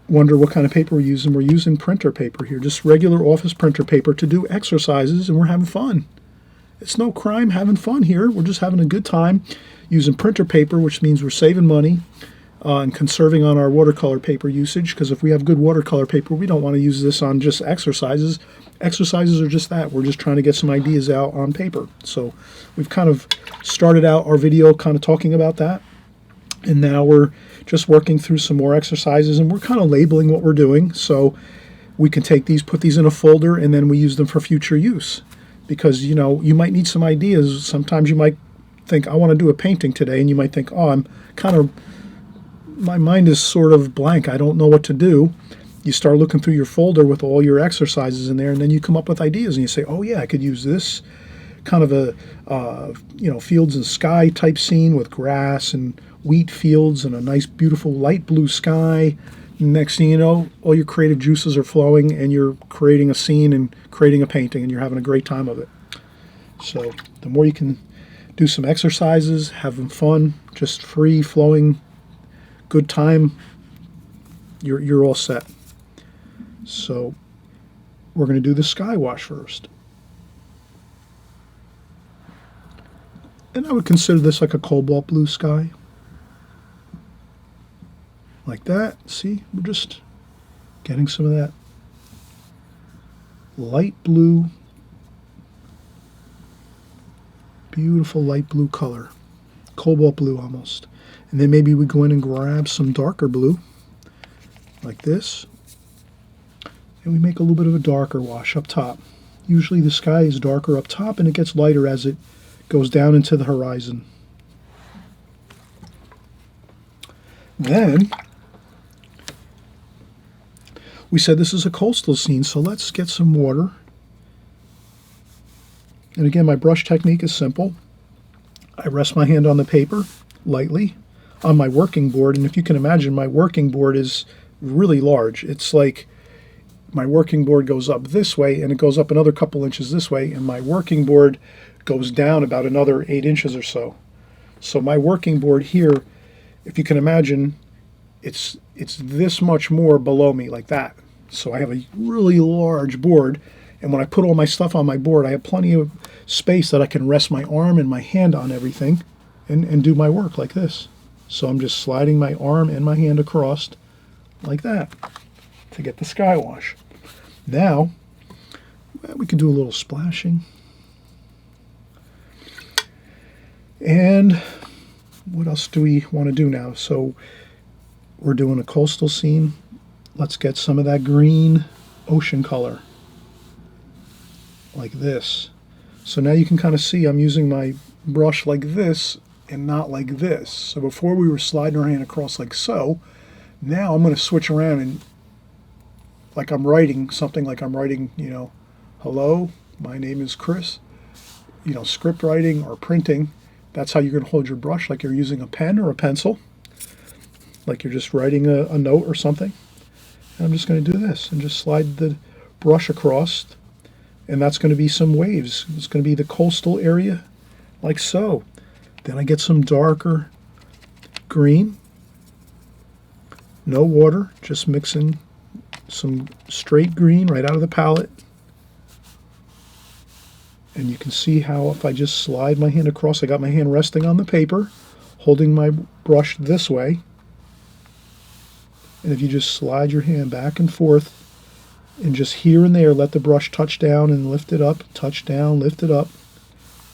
A: wonder what kind of paper we're using printer paper here, just regular office printer paper to do exercises, and we're having fun. It's no crime having fun here. We're just having a good time using printer paper, which means we're saving money and conserving on our watercolor paper usage, because if we have good watercolor paper, we don't want to use this on just exercises. Exercises are just that. We're just trying to get some ideas out on paper. So we've kind of started out our video kind of talking about that, and now we're just working through some more exercises, and we're kind of labeling what we're doing so we can take these, put these in a folder, and then we use them for future use. Because, you know, you might need some ideas. Sometimes you might think, I want to do a painting today, and you might think, oh, my mind is sort of blank. I don't know what to do. You start looking through your folder with all your exercises in there, and then you come up with ideas, and you say, oh yeah, I could use this kind of a fields and sky type scene with grass and wheat fields and a nice beautiful light blue sky. Next thing you know, all your creative juices are flowing, and you're creating a scene and creating a painting, and you're having a great time of it. So the more you can do some exercises, having fun, just free flowing, good time, you're all set. So we're going to do the sky wash first. And I would consider this like a cobalt blue sky. Like that. See, we're just getting some of that light blue, beautiful light blue color. Cobalt blue almost. And then maybe we go in and grab some darker blue, like this. And we make a little bit of a darker wash up top. Usually the sky is darker up top, and it gets lighter as it goes down into the horizon. Then we said this is a coastal scene, so let's get some water. And again, my brush technique is simple. I rest my hand on the paper lightly on my working board, and if you can imagine, my working board is really large. It's like my working board goes up this way, and it goes up another couple inches this way, and my working board goes down about another 8 inches or so. So my working board here, if you can imagine, it's this much more below me, like that. So I have a really large board, and when I put all my stuff on my board, I have plenty of space that I can rest my arm and my hand on everything and do my work like this. So I'm just sliding my arm and my hand across like that to get the sky wash. Now, we could do a little splashing. And what else do we want to do now? So we're doing a coastal scene. Let's get some of that green ocean color, like this. So now you can kind of see I'm using my brush like this and not like this. So before we were sliding our hand across like so. Now I'm going to switch around and like I'm writing something, like I'm writing, hello, my name is Chris. Script writing or printing. That's how you're going to hold your brush, like you're using a pen or a pencil, like you're just writing a note or something. And I'm just going to do this and just slide the brush across, and that's going to be some waves. It's going to be the coastal area, like so. Then I get some darker green. No water, just mixing some straight green right out of the palette. And you can see how if I just slide my hand across, I got my hand resting on the paper, holding my brush this way. And if you just slide your hand back and forth, and just here and there let the brush touch down and lift it up, touch down, lift it up,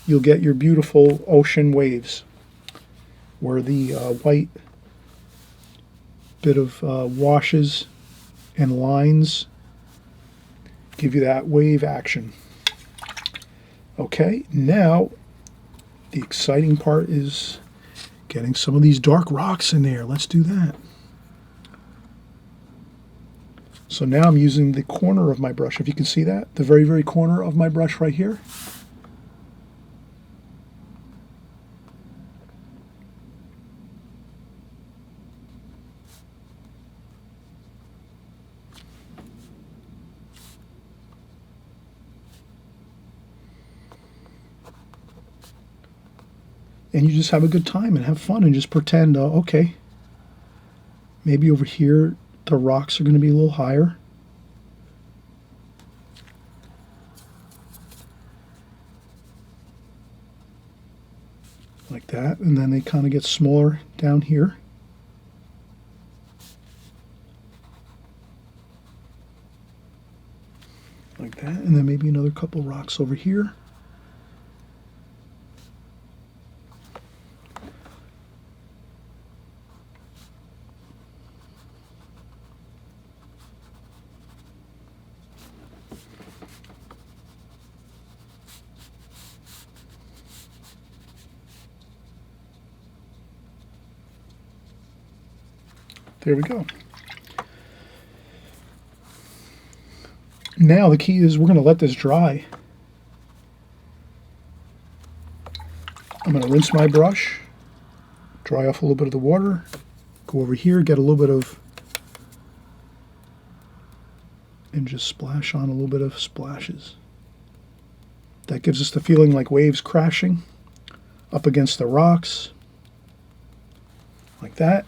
A: you'll get your beautiful ocean waves, where the white bit of washes and lines give you that wave action. Okay, now the exciting part is getting some of these dark rocks in there. Let's do that. So now I'm using the corner of my brush. If you can see that, the very, very corner of my brush right here. And you just have a good time and have fun and just pretend, okay, maybe over here the rocks are going to be a little higher. Like that, and then they kind of get smaller down here. Like that, and then maybe another couple rocks over here. There we go. Now the key is we're going to let this dry. I'm going to rinse my brush, dry off a little bit of the water, go over here, get a little bit of, and just splash on a little bit of splashes. That gives us the feeling like waves crashing up against the rocks, like that.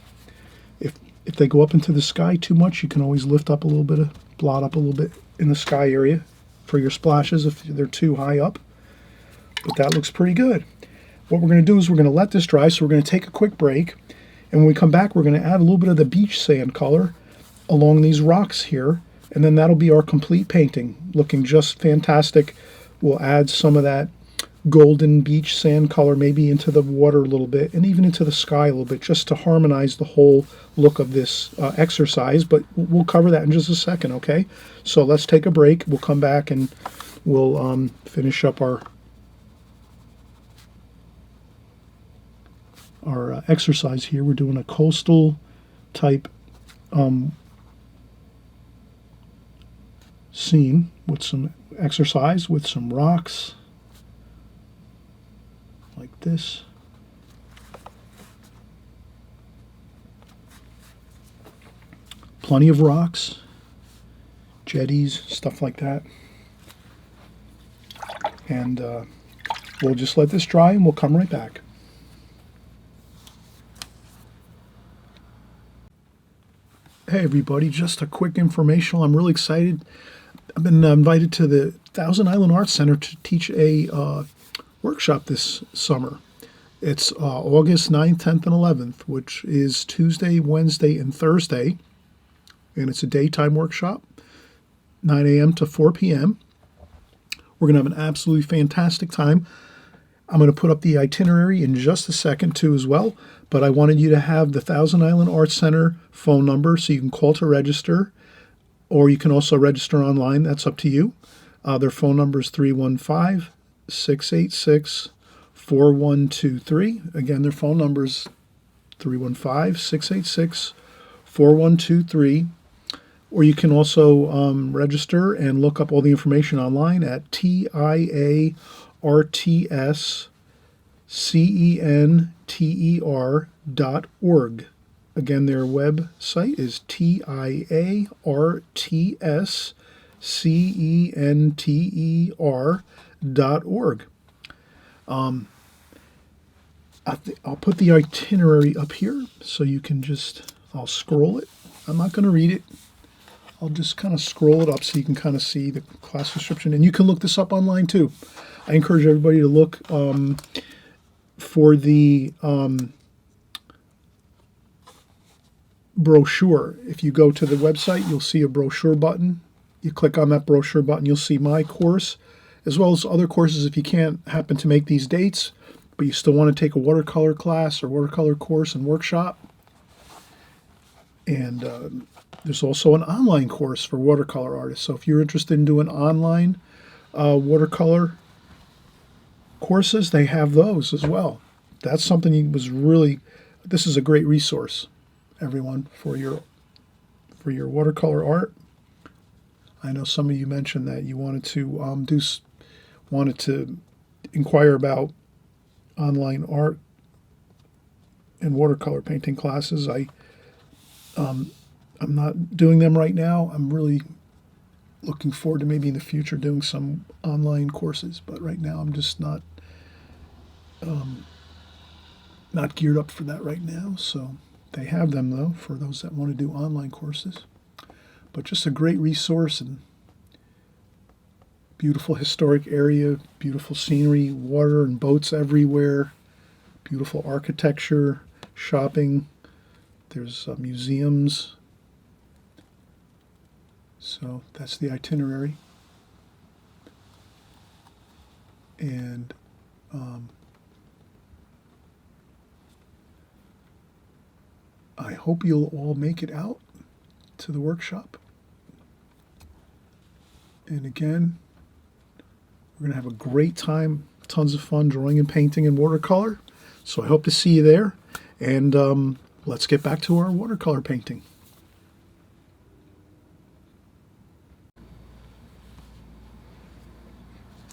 A: If they go up into the sky too much, you can always lift up a little bit, blot up a little bit in the sky area for your splashes if they're too high up. But that looks pretty good. What we're going to do is we're going to let this dry, so we're going to take a quick break. And when we come back, we're going to add a little bit of the beach sand color along these rocks here. And then that'll be our complete painting, looking just fantastic. We'll add some of that golden beach sand color maybe into the water a little bit and even into the sky a little bit, just to harmonize the whole look of this exercise. But we'll cover that in just a second, okay? So let's take a break. We'll come back and we'll finish up our exercise here. We're doing a coastal type scene with some exercise with some rocks like this. Plenty of rocks, jetties, stuff like that. And we'll just let this dry and we'll come right back. Hey everybody, just a quick informational. I'm really excited. I've been invited to the Thousand Island Arts Center to teach a workshop this summer. It's August 9th, 10th, and 11th, which is Tuesday, Wednesday, and Thursday. And it's a daytime workshop, 9 a.m. to 4 p.m. We're going to have an absolutely fantastic time. I'm going to put up the itinerary in just a second too as well, but I wanted you to have the Thousand Island Arts Center phone number so you can call to register, or you can also register online. That's up to you. Their phone number is 315-686-4123. Again, their phone number is 315-686-4123. Or you can also register and look up all the information online at TIARTSCENTER.org. Again, their website is TIARTSCENTER.org. I'll put the itinerary up here so you can I'll scroll it. I'm not going to read it. I'll just kind of scroll it up so you can kind of see the class description. And you can look this up online too. I encourage everybody to look for the brochure. If you go to the website, you'll see a brochure button. You click on that brochure button, you'll see my course, as well as other courses if you can't happen to make these dates, but you still want to take a watercolor class or watercolor course and workshop. And there's also an online course for watercolor artists. So if you're interested in doing online watercolor courses, they have those as well. That's something this is a great resource, everyone, for your watercolor art. I know some of you mentioned that you wanted to inquire about online art and watercolor painting classes. I'm not doing them right now. I'm really looking forward to maybe in the future doing some online courses, but right now I'm just not geared up for that right now. So they have them though for those that want to do online courses. But just a great resource, and beautiful historic area, beautiful scenery, water and boats everywhere, beautiful architecture, shopping. There's museums. So that's the itinerary. And I hope you'll all make it out to the workshop. And again, we're going to have a great time, tons of fun drawing and painting in watercolor. So I hope to see you there. And let's get back to our watercolor painting.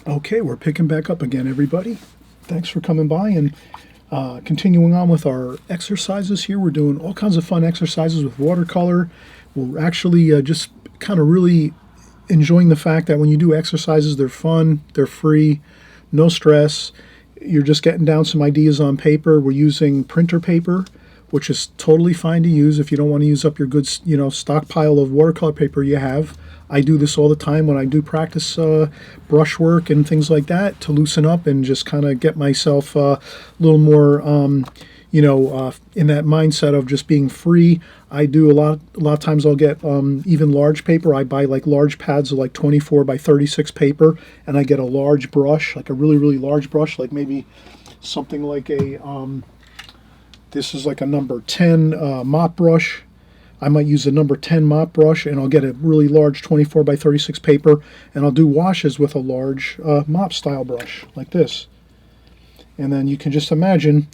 A: Okay, we're picking back up again, everybody. Thanks for coming by and continuing on with our exercises here. We're doing all kinds of fun exercises with watercolor. We're actually just kind of really enjoying the fact that when you do exercises, they're fun, they're free, no stress. You're just getting down some ideas on paper. We're using printer paper, which is totally fine to use if you don't want to use up your good, stockpile of watercolor paper you have. I do this all the time when I do practice brushwork and things like that to loosen up and just kind of get myself a little more, in that mindset of just being free. I do a lot of times I'll get even large paper. I buy like large pads of like 24 by 36 paper, and I get a large brush, like a really, really large brush, like maybe something like this is like a number 10 mop brush. I might use a number 10 mop brush, and I'll get a really large 24 by 36 paper, and I'll do washes with a large mop style brush like this. And then you can just imagine,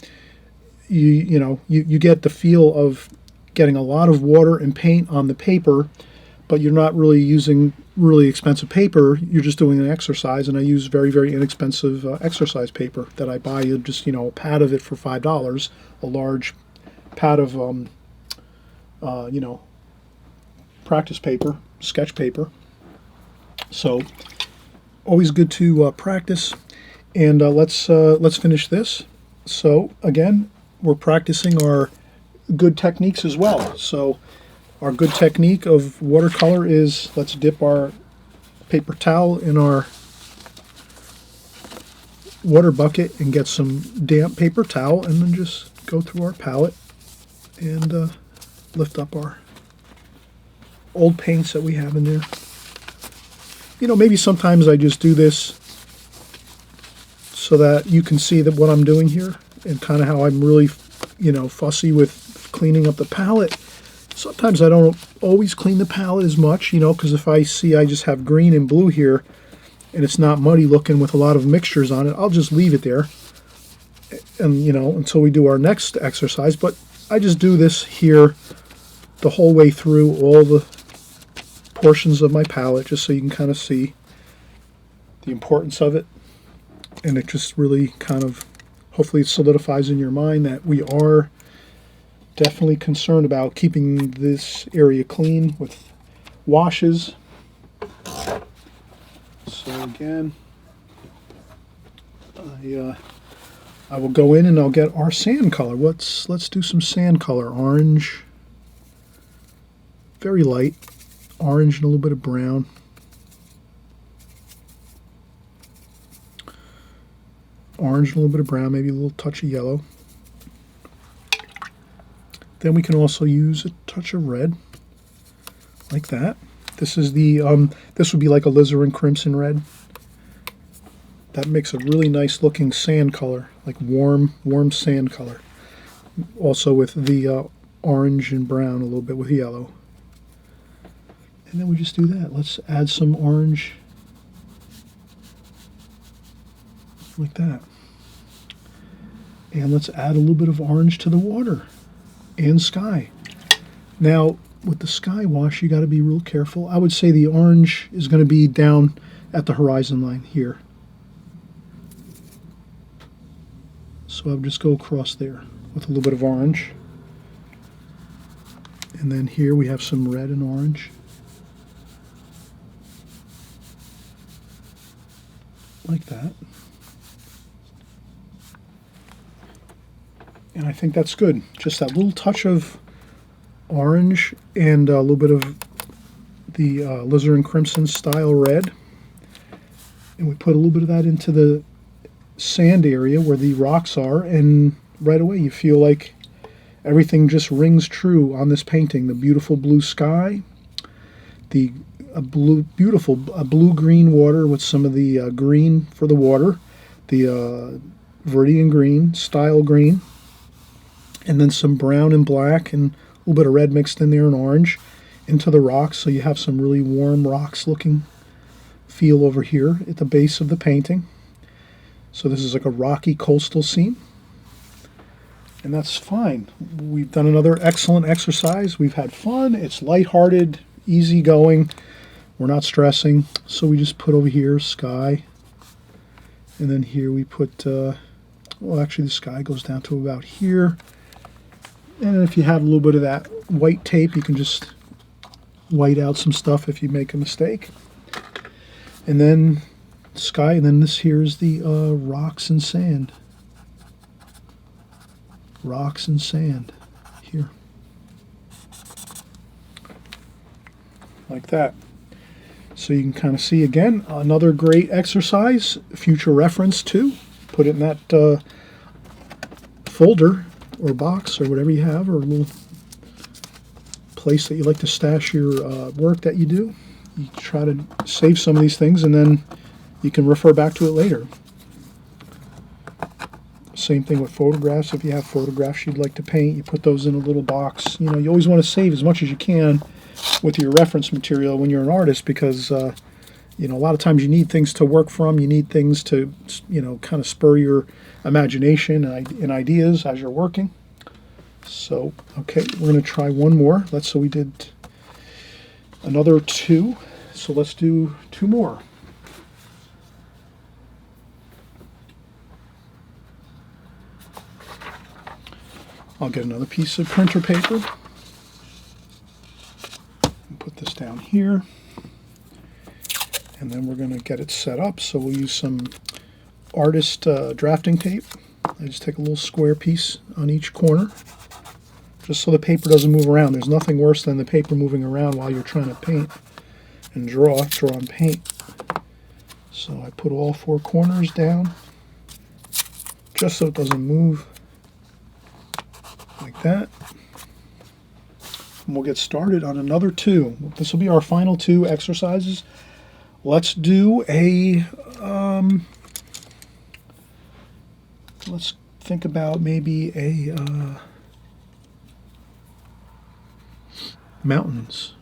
A: you get the feel of getting a lot of water and paint on the paper, but you're not really using really expensive paper. You're just doing an exercise, and I use very, very inexpensive exercise paper that I buy, just a pad of it for $5, a large pad of practice paper, sketch paper. So always good to practice. And let's finish this. So again, we're practicing our good techniques as well. So our good technique of watercolor is, let's dip our paper towel in our water bucket and get some damp paper towel, and then just go through our palette and lift up our old paints that we have in there. You know, maybe sometimes I just do this so that you can see that what I'm doing here and kind of how I'm really, you know, fussy with cleaning up the palette. Sometimes I don't always clean the palette as much, you know, because if I see I just have green and blue here and it's not muddy looking with a lot of mixtures on it, I'll just leave it there, and you know, until we do our next exercise. But I just do this here the whole way through all the portions of my palette, just so you can kind of see the importance of it. And it just really kind of, hopefully it solidifies in your mind that we are definitely concerned about keeping this area clean with washes. So again, I will go in and I'll get our sand color. Let's do some sand color. Orange, very light orange and a little bit of brown. Orange and a little bit of brown, maybe a little touch of yellow. Then we can also use a touch of red, like that. This is the this would be like a alizarin crimson red. That makes a really nice looking sand color, like warm sand color. Also with the orange and brown, a little bit with yellow. And then we just do that. Let's add some orange, like that. And let's add a little bit of orange to the water and sky. Now, with the sky wash, you got to be real careful. I would say the orange is going to be down at the horizon line here. So I'll just go across there with a little bit of orange. And then here we have some red and orange. Like that. And I think that's good. Just that little touch of orange and a little bit of the alizarin crimson style red. And we put a little bit of that into the sand area where the rocks are, and right away you feel like everything just rings true on this painting. The beautiful blue sky, the beautiful blue-green water with some of the green for the water, the Viridian green, style green, and then some brown and black and a little bit of red mixed in there and orange into the rocks, so you have some really warm rocks looking feel over here at the base of the painting. So this is like a rocky coastal scene, and that's fine. We've done another excellent exercise. We've had fun. It's lighthearted, easy going. We're not stressing. So we just put over here sky, and then here we put, well, actually the sky goes down to about here. And if you have a little bit of that white tape, you can just white out some stuff if you make a mistake. And then sky, and then this here is the rocks and sand. Rocks and sand here. Like that. So you can kind of see, again, another great exercise, future reference too. Put it in that folder or box or whatever you have, or a little place that you like to stash your work that you do. You try to save some of these things, and then you can refer back to it later. Same thing with photographs. If you have photographs you'd like to paint, you put those in a little box. You know, you always want to save as much as you can with your reference material when you're an artist, because you know, a lot of times you need things to work from. You need things to, you know, kind of spur your imagination and ideas as you're working. So, okay, we're going to try one more. So we did another 2. So let's do 2 more. I'll get another piece of printer paper and put this down here. And then we're going to get it set up. So we'll use some artist drafting tape. I just take a little square piece on each corner, just so the paper doesn't move around. There's nothing worse than the paper moving around while you're trying to paint and draw and paint. So I put all 4 corners down, just so it doesn't move, like that. And we'll get started on another 2. This will be our final 2 exercises. Let's do a, let's think about maybe a mountains.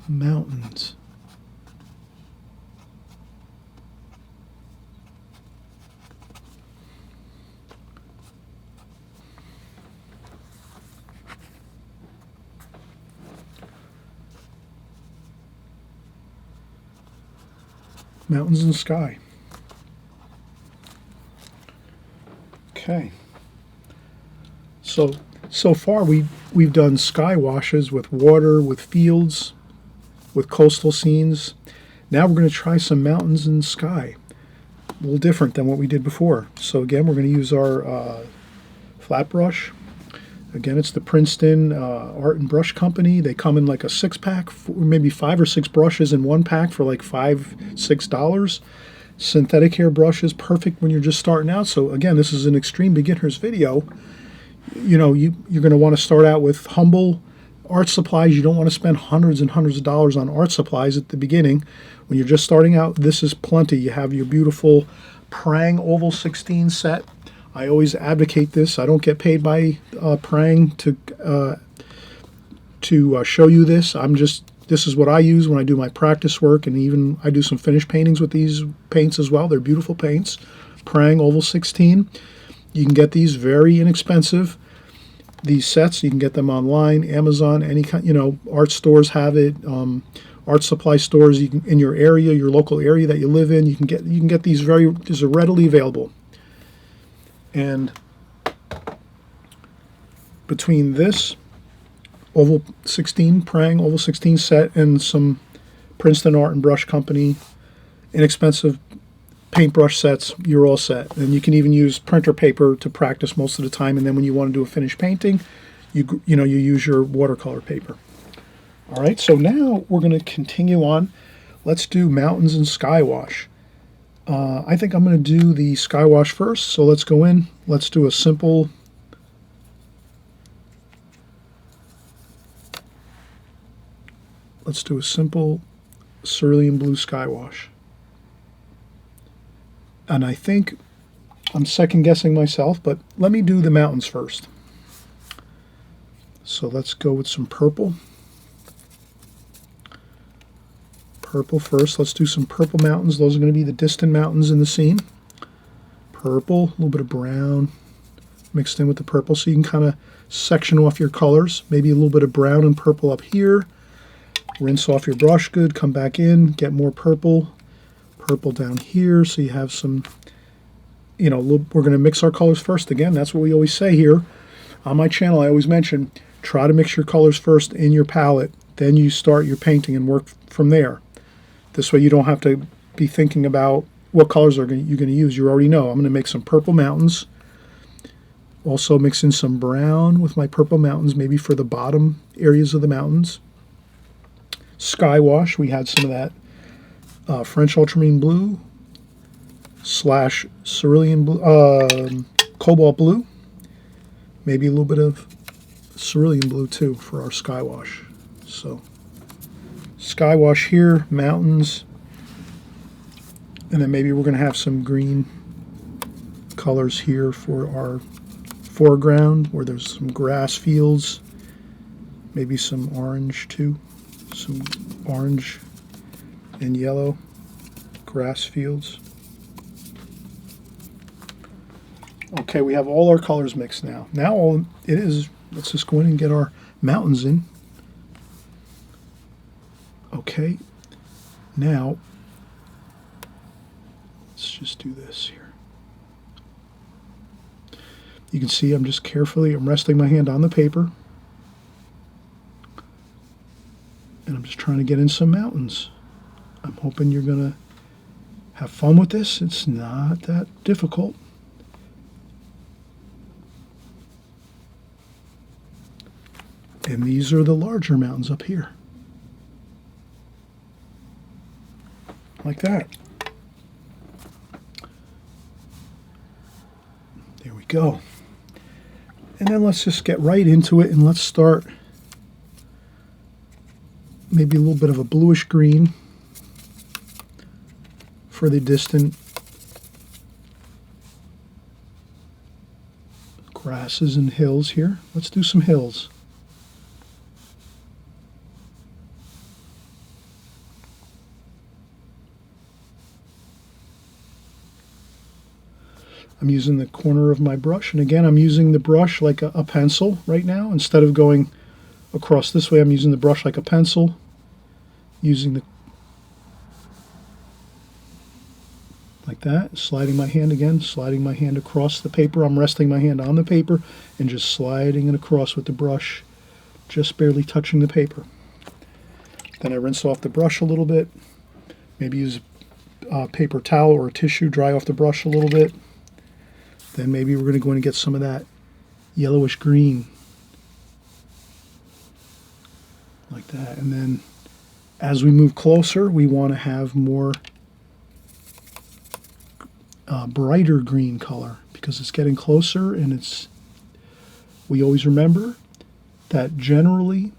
A: Mountains. Mountains and sky. Okay. So far we've done sky washes with water, with fields, with coastal scenes. Now we're going to try some mountains and sky. A little different than what we did before. So again, we're going to use our flat brush. Again, it's the Princeton Art and Brush Company. They come in like a 6-pack, maybe 5 or 6 brushes in one pack for like $5-6. Synthetic hair brushes, perfect when you're just starting out. So again, this is an extreme beginner's video. You know, you're going to want to start out with humble art supplies. You don't want to spend hundreds and hundreds of dollars on art supplies at the beginning. When you're just starting out, this is plenty. You have your beautiful Prang Oval 16 set. I always advocate this. I don't get paid by Prang to show you this. This is what I use when I do my practice work, and even I do some finished paintings with these paints as well. They're beautiful paints. Prang Oval 16. You can get these very inexpensive. These sets, you can get them online, Amazon, any kind, art stores have it. Art supply stores you can, in your area, your local area that you live in, you can get these these are readily available. And between this Oval 16, Prang Oval 16 set and some Princeton Art and Brush Company inexpensive paintbrush sets, you're all set. And you can even use printer paper to practice most of the time, and then when you want to do a finished painting, you use your watercolor paper. All right, so now we're going to continue on. Let's do mountains and sky wash. I think I'm going to do the sky wash first, so let's go in. Let's do a simple cerulean blue sky wash. And I think I'm second guessing myself, but let me do the mountains first. So let's go with some purple. Purple first. Let's do some purple mountains. Those are going to be the distant mountains in the scene. Purple, a little bit of brown mixed in with the purple, so you can kind of section off your colors. Maybe a little bit of brown and purple up here. Rinse off your brush good, come back in, get more purple. Purple down here, so you have some, we're going to mix our colors first. Again, that's what we always say here on my channel. I always mention, try to mix your colors first in your palette, then you start your painting and work from there. This way you don't have to be thinking about what colors you're going to use. You already know. I'm going to make some purple mountains. Also mix in some brown with my purple mountains, maybe for the bottom areas of the mountains. Sky wash, we had some of that French ultramarine blue / cerulean blue, cobalt blue. Maybe a little bit of cerulean blue too for our sky wash. So sky wash here, mountains, and then maybe we're going to have some green colors here for our foreground where there's some grass fields, maybe some orange too, some orange and yellow grass fields. Okay, we have all our colors mixed now. Now all it is, let's just go in and get our mountains in. Okay, now let's just do this here. You can see I'm resting my hand on the paper, and I'm just trying to get in some mountains. I'm hoping you're going to have fun with this. It's not that difficult. And these are the larger mountains up here. Like that. There we go. And then let's just get right into it, and let's start maybe a little bit of a bluish green for the distant grasses and hills here. Let's do some hills. I'm using the corner of my brush, and again, I'm using the brush like a pencil right now. Instead of going across this way, I'm using the brush like a pencil, using the like that, sliding my hand again, sliding my hand across the paper. I'm resting my hand on the paper and just sliding it across with the brush, just barely touching the paper. Then I rinse off the brush a little bit, maybe use a paper towel or a tissue, dry off the brush a little bit. Then maybe we're going to go in and get some of that yellowish green, like that. And then as we move closer, we want to have more brighter green color, because it's getting closer, and we always remember that generally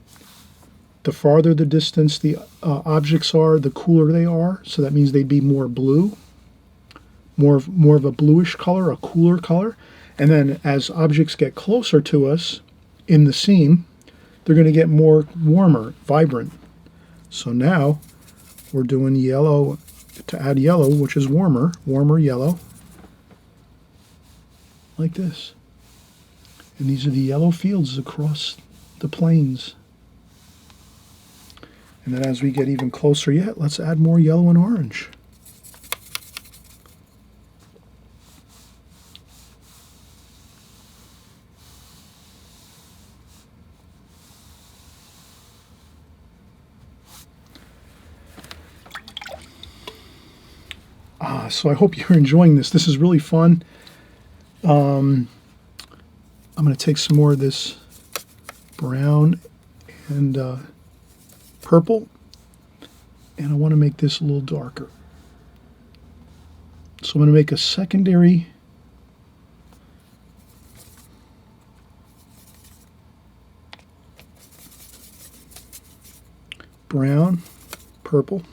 A: the farther the distance the objects are, the cooler they are. So that means they'd be more blue, more of a bluish color, a cooler color. And then as objects get closer to us in the scene, they're going to get more warmer, vibrant. So now we're doing yellow to add yellow, which is warmer yellow, like this. And these are the yellow fields across the plains. And then as we get even closer yet, let's add more yellow and orange. So I hope you're enjoying this. This is really fun. I'm going to take some more of this brown and purple, and I want to make this a little darker. So I'm going to make a secondary brown, purple,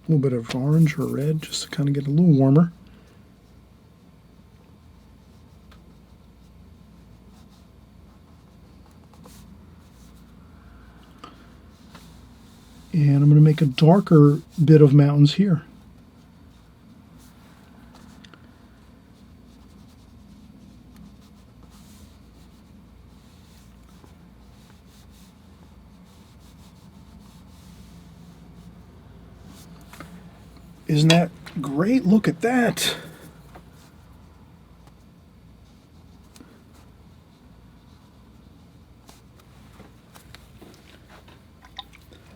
A: a little bit of orange or red just to kind of get a little warmer. And I'm going to make a darker bit of mountains here. Isn't that great? Look at that.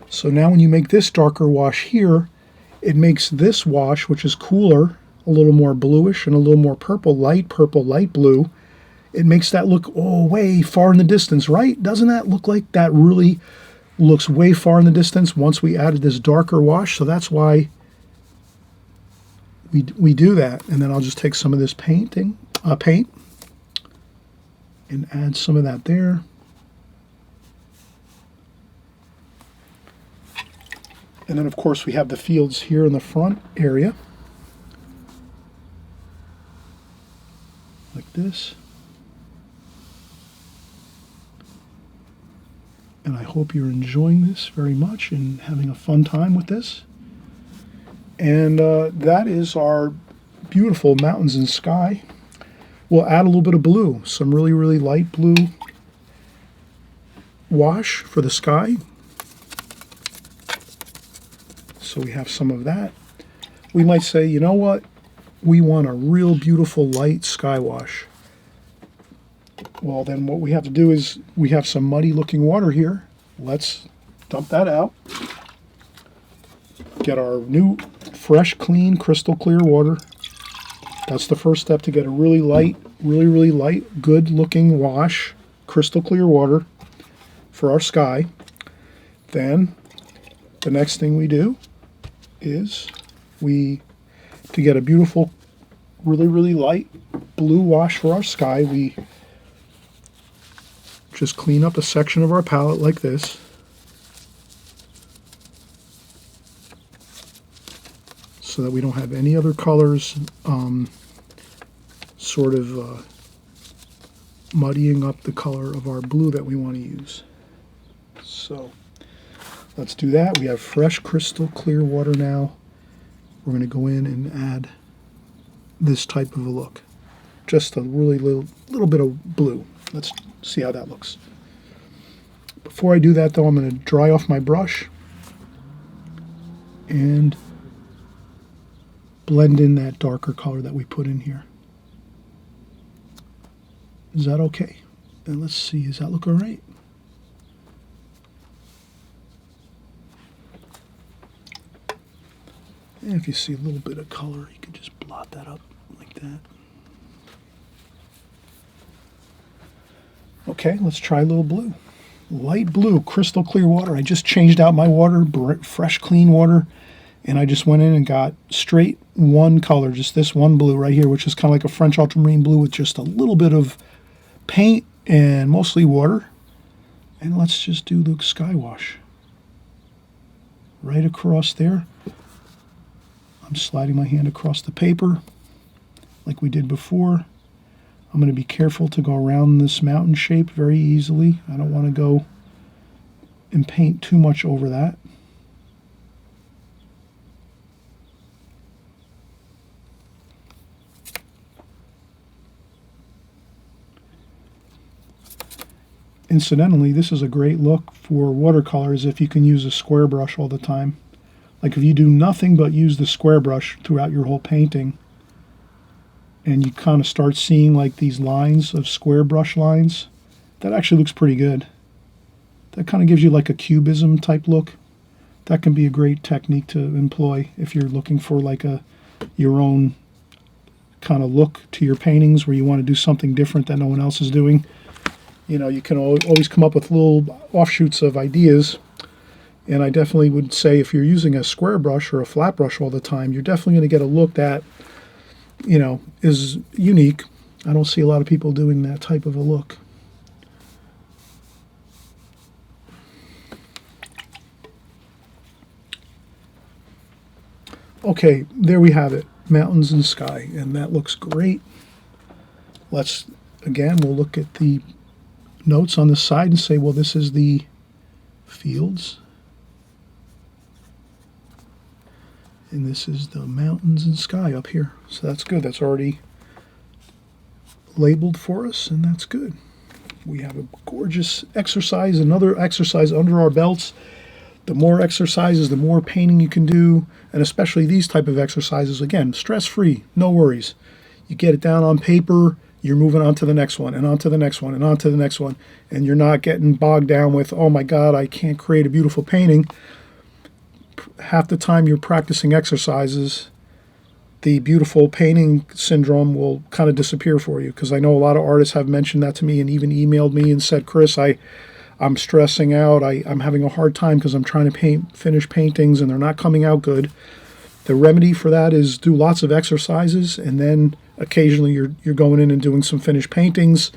A: So now when you make this darker wash here, it makes this wash, which is cooler, a little more bluish and a little more purple, light blue. It makes that look, oh, way far in the distance, right? Doesn't that look like that really looks way far in the distance once we added this darker wash? So that's why we do that. And then I'll just take some of this paint and add some of that there. And then, of course, we have the fields here in the front area, like this. And I hope you're enjoying this very much and having a fun time with this. And that is our beautiful mountains and sky. We'll add a little bit of blue, some really, really light blue wash for the sky. So we have some of that. We might say, you know what? We want a real beautiful light sky wash. Well, then what we have to do is we have some muddy looking water here. Let's dump that out. Get our new, fresh, clean, crystal clear water. That's the first step to get a really light, really light, good looking wash, crystal clear water for our sky. Then the next thing we do is to get a beautiful, really light blue wash for our sky, we just clean up a section of our palette like this. So that we don't have any other colors sort of muddying up the color of our blue that we want to use. So let's do that. We have fresh crystal clear water now. We're going to go in and add this type of a look. Just a really little bit of blue. Let's see how that looks. Before I do that though, I'm going to dry off my brush and blend in that darker color that we put in here. Is that okay? And let's see, does that look all right? And if you see a little bit of color, you can just blot that up like that. Okay, let's try a little blue. Light blue, crystal clear water. I just changed out my water, fresh, clean water, and I just went in and got straight one color, just this one blue right here, which is kind of like a French ultramarine blue with just a little bit of paint and mostly water. And let's just do the sky wash right across there. I'm sliding my hand across the paper like we did before. I'm going to be careful to go around this mountain shape very easily. I don't want to go and paint too much over that. Incidentally, this is a great look for watercolors if you can use a square brush all the time. Like if you do nothing but use the square brush throughout your whole painting, and you kind of start seeing like these lines of square brush lines, that actually looks pretty good. That kind of gives you like a cubism type look. That can be a great technique to employ if you're looking for like your own kind of look to your paintings where you want to do something different that no one else is doing. You know, you can always come up with little offshoots of ideas. And I definitely would say if you're using a square brush or a flat brush all the time, you're definitely going to get a look that, you know, is unique. I don't see a lot of people doing that type of a look. Okay, there we have it, mountains and sky, and that looks great. Let's, again, we'll look at the notes on the side and say, well, this is the fields. And this is the mountains and sky up here. So that's good. That's already labeled for us, and that's good. We have a gorgeous exercise, another exercise under our belts. The more exercises, the more painting you can do, and especially these type of exercises, again, stress-free, no worries. You get it down on paper, you're moving on to the next one, and on to the next one, and on to the next one, and you're not getting bogged down with, oh my God, I can't create a beautiful painting. Half the time you're practicing exercises, the beautiful painting syndrome will kind of disappear for you, because I know a lot of artists have mentioned that to me and even emailed me and said, Chris, I'm stressing out. I'm having a hard time because I'm trying to finish paintings and they're not coming out good. The remedy for that is do lots of exercises, and then occasionally you're going in and doing some finished paintings.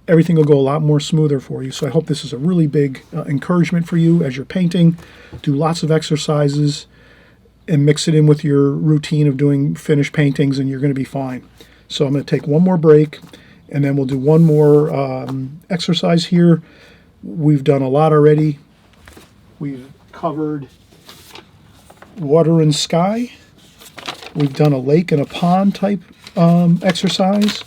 A: Everything will go a lot more smoother for you. So I hope this is a really big encouragement for you as you're painting. Do lots of exercises and mix it in with your routine of doing finished paintings, and you're going to be fine. So I'm going to take one more break, and then we'll do one more exercise here. We've done a lot already. We've covered water and sky. We've done a lake and a pond type exercise.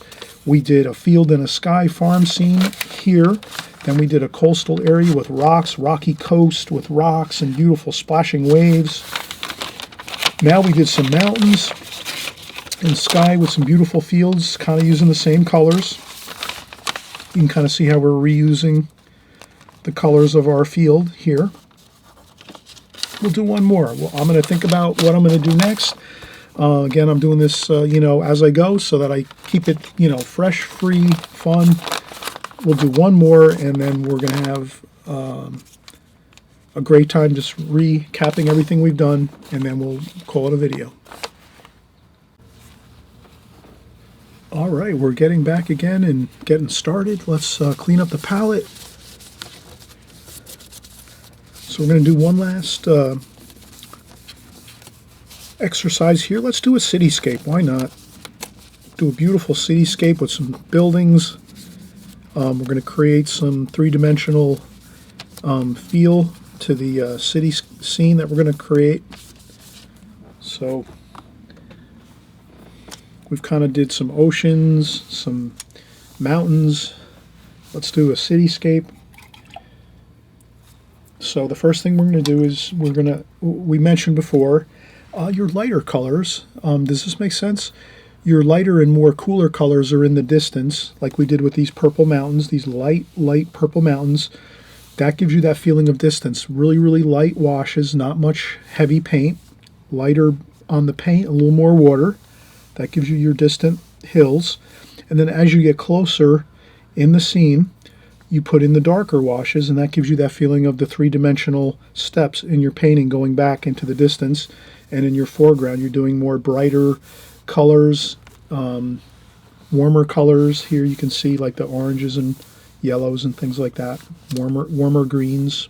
A: We did a field and a sky farm scene here. Then we did a coastal area with rocks, rocky coast with rocks and beautiful splashing waves. Now we did some mountains and sky with some beautiful fields, kind of using the same colors. You can kind of see how we're reusing the colors of our field here. we'll do one more. Well, I'm going to think about what I'm going to do next. Again, I'm doing this, as I go so that I keep it, fresh, free, fun. We'll do one more, and then we're going to have a great time just recapping everything we've done, and then we'll call it a video. All right, we're getting back again and getting started. Let's clean up the palette. So we're going to do one last exercise here. Let's do a cityscape. Why not? Do a beautiful cityscape with some buildings. We're going to create some three-dimensional feel to the city scene that we're going to create. So we've kind of did some oceans, some mountains. Let's do a cityscape. So the first thing we're going to do is we mentioned before, your lighter colors. Does this make sense? Your lighter and more cooler colors are in the distance, like we did with these purple mountains, these light purple mountains. That gives you that feeling of distance. Really, really light washes, not much heavy paint. Lighter on the paint, a little more water. That gives you your distant hills. And then as you get closer in the scene, you put in the darker washes, and that gives you that feeling of the three-dimensional steps in your painting going back into the distance. And in your foreground, you're doing more brighter colors, warmer colors. Here you can see like the oranges and yellows and things like that, warmer greens.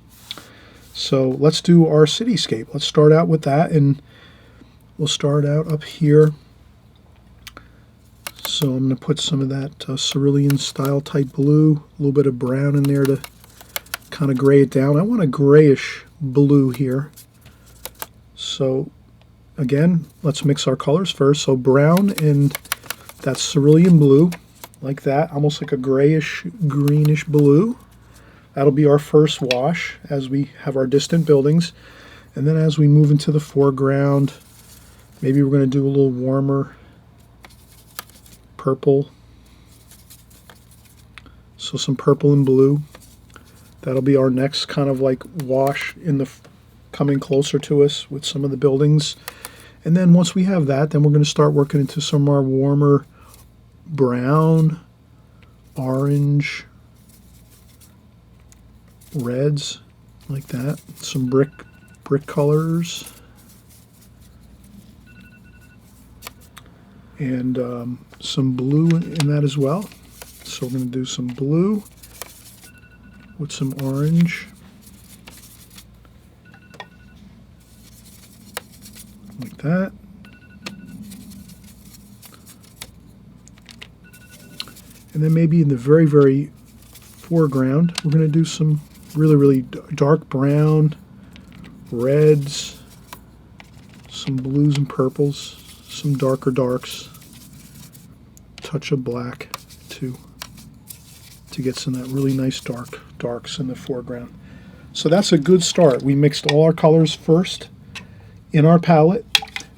A: So let's do our cityscape. Let's start out with that, and we'll start out up here. So I'm going to put some of that cerulean style type blue, a little bit of brown in there to kind of gray it down. I want a grayish blue here. So again, let's mix our colors first. So brown and that cerulean blue, like that, almost like a grayish, greenish blue. That'll be our first wash as we have our distant buildings. And then as we move into the foreground, maybe we're going to do a little warmer purple. So some purple and blue. That'll be our next kind of like wash in the coming closer to us with some of the buildings. And then once we have that, then we're going to start working into some more warmer brown, orange, reds, like that. Some brick colors. And some blue in that as well. So we're going to do some blue with some orange, like that. And then maybe in the very, very foreground, we're going to do some really, really dark brown, reds, some blues and purples, some darker darks, touch of black to get some of that really nice darks in the foreground. So that's a good start. We mixed all our colors first in our palette.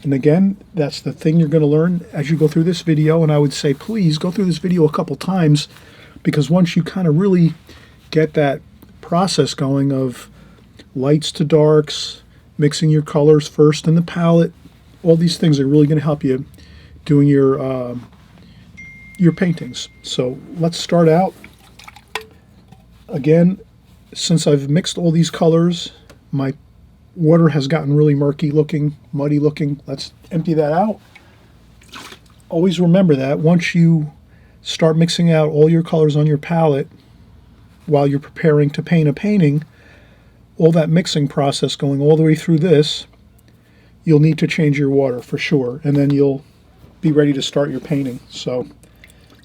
A: And again, that's the thing you're going to learn as you go through this video. And I would say, please go through this video a couple times, because once you kind of really get that process going of lights to darks, mixing your colors first in the palette, all these things are really going to help you doing your paintings. So let's start out. Again, since I've mixed all these colors, my water has gotten really murky looking, muddy looking. Let's empty that out. Always remember that once you start mixing out all your colors on your palette while you're preparing to paint a painting, all that mixing process going all the way through this, you'll need to change your water for sure, and then you'll be ready to start your painting. So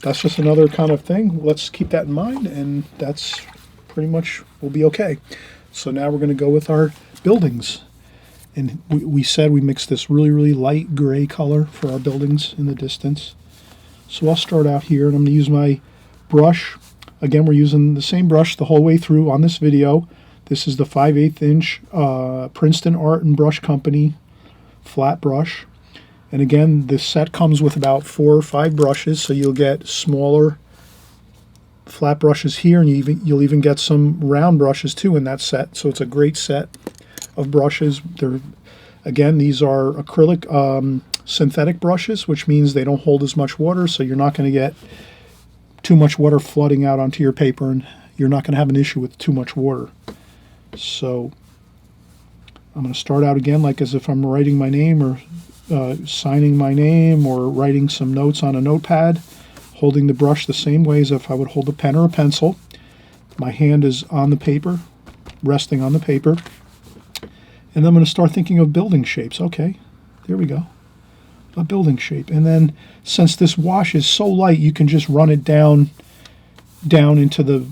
A: that's just another kind of thing. Let's keep that in mind, and that's pretty much will be okay. So now we're going to go with our buildings. And we said we mixed this really, really light gray color for our buildings in the distance. So I'll start out here, and I'm going to use my brush. Again, we're using the same brush the whole way through on this video. This is the 5/8 inch Princeton Art and Brush Company flat brush. And again, this set comes with about 4 or 5 brushes, so you'll get smaller flat brushes here, and you'll even get some round brushes too in that set. So it's a great set. of brushes. Again, these are acrylic synthetic brushes, which means they don't hold as much water, so you're not going to get too much water flooding out onto your paper, and you're not going to have an issue with too much water. So I'm going to start out again like as if I'm writing my name or signing my name or writing some notes on a notepad, holding the brush the same way as if I would hold a pen or a pencil. My hand is on the paper, resting on the paper. And then I'm going to start thinking of building shapes. Okay, there we go. A building shape. And then since this wash is so light, you can just run it down into the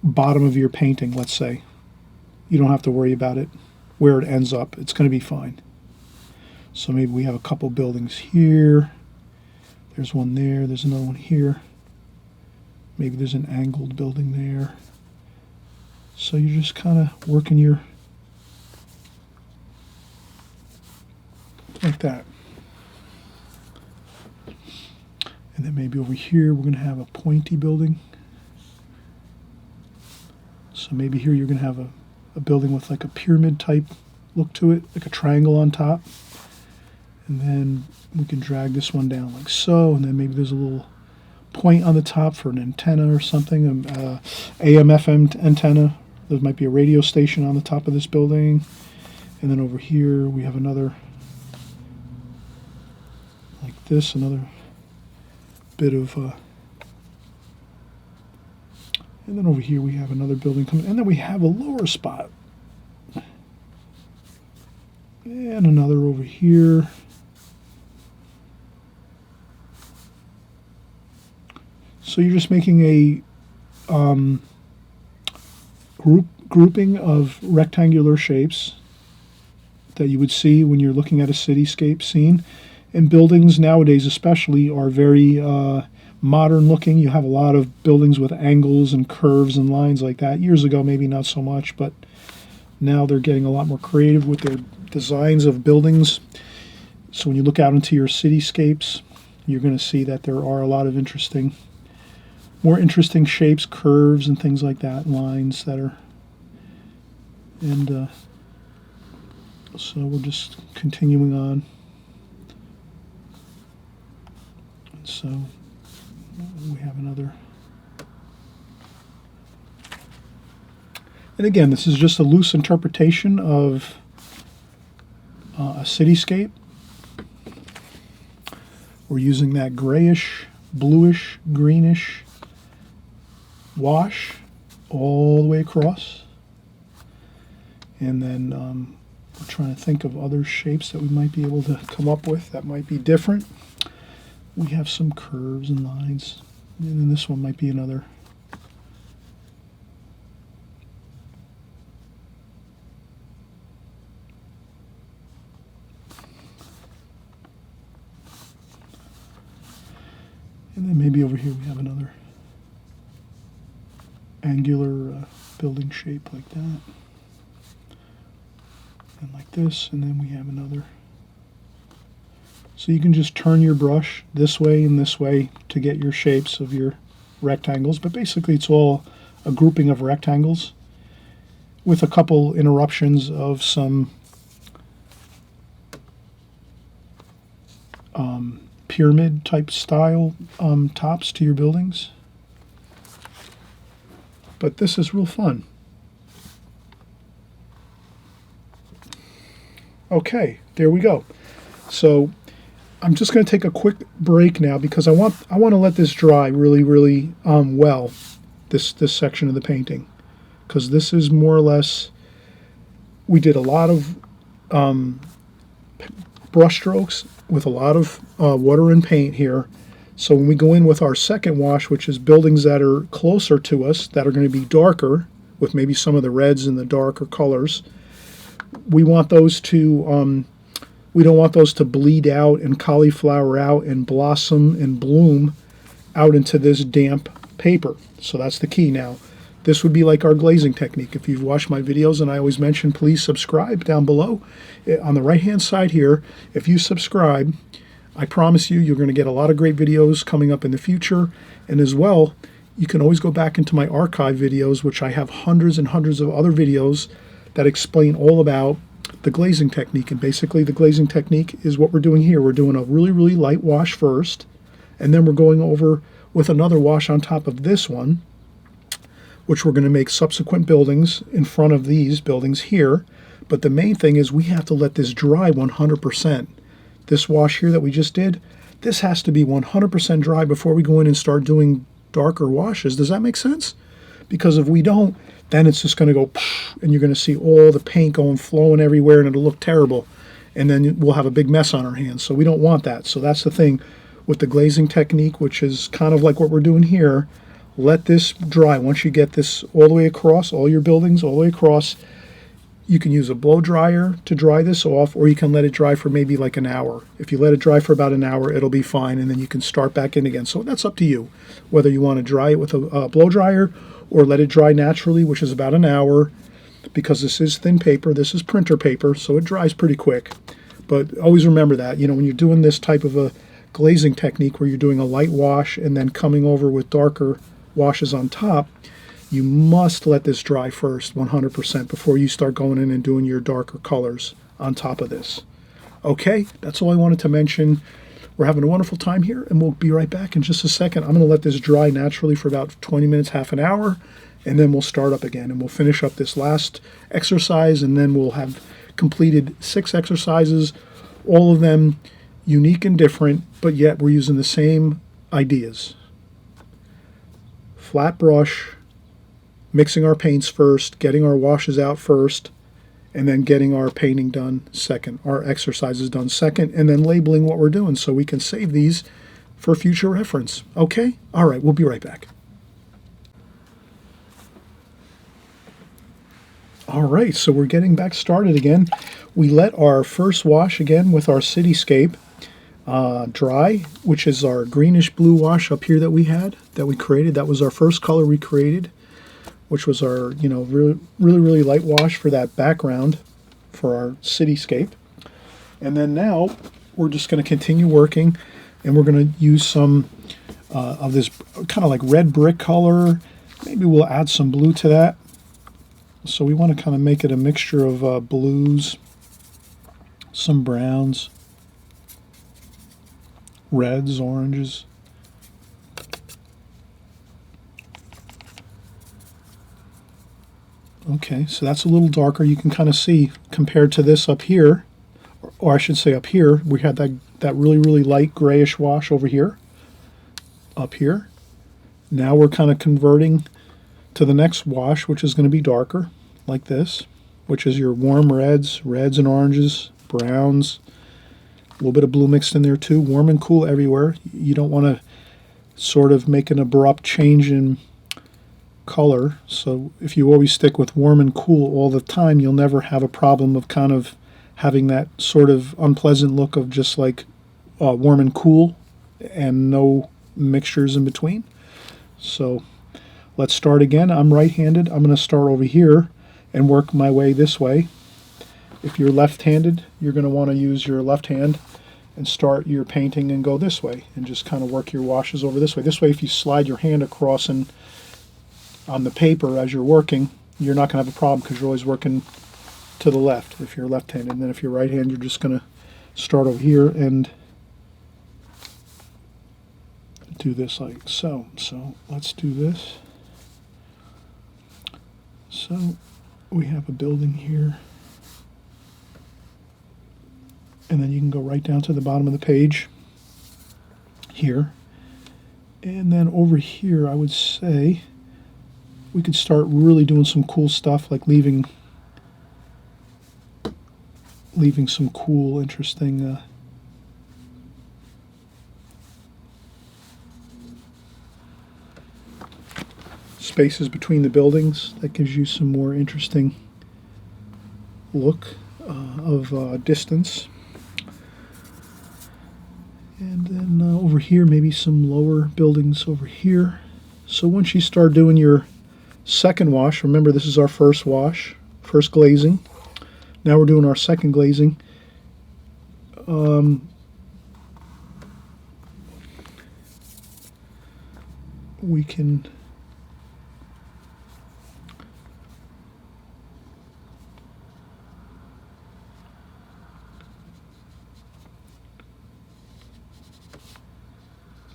A: bottom of your painting, let's say. You don't have to worry about it, where it ends up. It's going to be fine. So maybe we have a couple buildings here. There's one there. There's another one here. Maybe there's an angled building there. So you're just kind of working your... like that. And then maybe over here we're going to have a pointy building. So maybe here you're going to have a building with like a pyramid type look to it, like a triangle on top. And then we can drag this one down like so, and then maybe there's a little point on the top for an antenna or something, AM/FM antenna. There might be a radio station on the top of this building. And then over here we have another, like this, another bit of, and then over here we have another building coming, and then we have a lower spot. And another over here. So you're just making a grouping of rectangular shapes that you would see when you're looking at a cityscape scene. And buildings nowadays especially are very modern looking. You have a lot of buildings with angles and curves and lines like that. Years ago maybe not so much, but now they're getting a lot more creative with their designs of buildings. So when you look out into your cityscapes, you're going to see that there are a lot of more interesting shapes, curves, and things like that, lines that are, and so we're just continuing on. So we have another, and again, this is just a loose interpretation of a cityscape. We're using that grayish, bluish, greenish wash all the way across. And then we're trying to think of other shapes that we might be able to come up with that might be different. We have some curves and lines. And then this one might be another. And then maybe over here we have another angular building shape like that. And like this, and then we have another. So you can just turn your brush this way and this way to get your shapes of your rectangles, but basically it's all a grouping of rectangles with a couple interruptions of some pyramid type style tops to your buildings. But this is real fun. Okay, there we go. So I'm just going to take a quick break now because I want to let this dry really well, this section of the painting, because this is more or less, we did a lot of brush strokes with a lot of water and paint here. So when we go in with our second wash, which is buildings that are closer to us, that are going to be darker, with maybe some of the reds and the darker colors, we want those to, we don't want those to bleed out and cauliflower out and blossom and bloom out into this damp paper. So that's the key now. This would be like our glazing technique. If you've watched my videos, and I always mention, please subscribe down below. On the right-hand side here, if you subscribe, I promise you, you're going to get a lot of great videos coming up in the future. And as well, you can always go back into my archive videos, which I have hundreds and hundreds of other videos that explain all about the glazing technique. And basically the glazing technique is what we're doing here. We're doing a really, really light wash first, and then we're going over with another wash on top of this one, which we're going to make subsequent buildings in front of these buildings here. But the main thing is we have to let this dry 100%. This wash here that we just did, this has to be 100% dry before we go in and start doing darker washes. Does that make sense? Because if we don't, then it's just going to go, and you're going to see all the paint going flowing everywhere, and it'll look terrible. And then we'll have a big mess on our hands. So we don't want that. So that's the thing with the glazing technique, which is kind of like what we're doing here. Let this dry. Once you get this all the way across, all your buildings all the way across, you can use a blow dryer to dry this off, or you can let it dry for maybe like an hour. If you let it dry for about an hour, it'll be fine, and then you can start back in again. So that's up to you, whether you want to dry it with a blow dryer or let it dry naturally, which is about an hour, because this is thin paper, this is printer paper, so it dries pretty quick. But always remember that, when you're doing this type of a glazing technique where you're doing a light wash and then coming over with darker washes on top, you must let this dry first 100% before you start going in and doing your darker colors on top of this. Okay, that's all I wanted to mention. We're having a wonderful time here, and we'll be right back in just a second. I'm going to let this dry naturally for about 20 minutes, half an hour, and then we'll start up again, and we'll finish up this last exercise, and then we'll have completed 6 exercises, all of them unique and different, but yet we're using the same ideas. Flat brush, mixing our paints first, getting our washes out first, and then getting our painting done second, our exercises done second, and then labeling what we're doing so we can save these for future reference. Okay? All right, we'll be right back. All right, so we're getting back started again. We let our first wash again with our Cityscape dry, which is our greenish blue wash up here that we created. That was our first color we created, which was our, really light wash for that background for our Cityscape. And then now we're just going to continue working, and we're going to use some of this kind of like red brick color. Maybe we'll add some blue to that. So we want to kind of make it a mixture of blues, some browns, reds, oranges. Okay, so that's a little darker. You can kind of see compared to this up here, or I should say up here, we had that really, really light grayish wash over here, up here. Now we're kind of converting to the next wash, which is going to be darker, like this, which is your warm reds and oranges, browns, a little bit of blue mixed in there too, warm and cool everywhere. You don't want to sort of make an abrupt change in color, so if you always stick with warm and cool all the time, you'll never have a problem of kind of having that sort of unpleasant look of just like warm and cool and no mixtures in between. So let's start again. I'm right-handed. I'm going to start over here and work my way this way. If you're left-handed, you're going to want to use your left hand and start your painting and go this way and just kind of work your washes over this way. This way, if you slide your hand across and on the paper as you're working, you're not going to have a problem because you're always working to the left if you're left-handed. And then if you're right-handed, you're just going to start over here and do this like so. So let's do this. So we have a building here. And then you can go right down to the bottom of the page here. And then over here, I would say we could start really doing some cool stuff, like leaving some cool, interesting spaces between the buildings. That gives you some more interesting look of distance. And then over here, maybe some lower buildings over here. So once you start doing your second wash, remember this is our first wash, first glazing. Now we're doing our second glazing. We can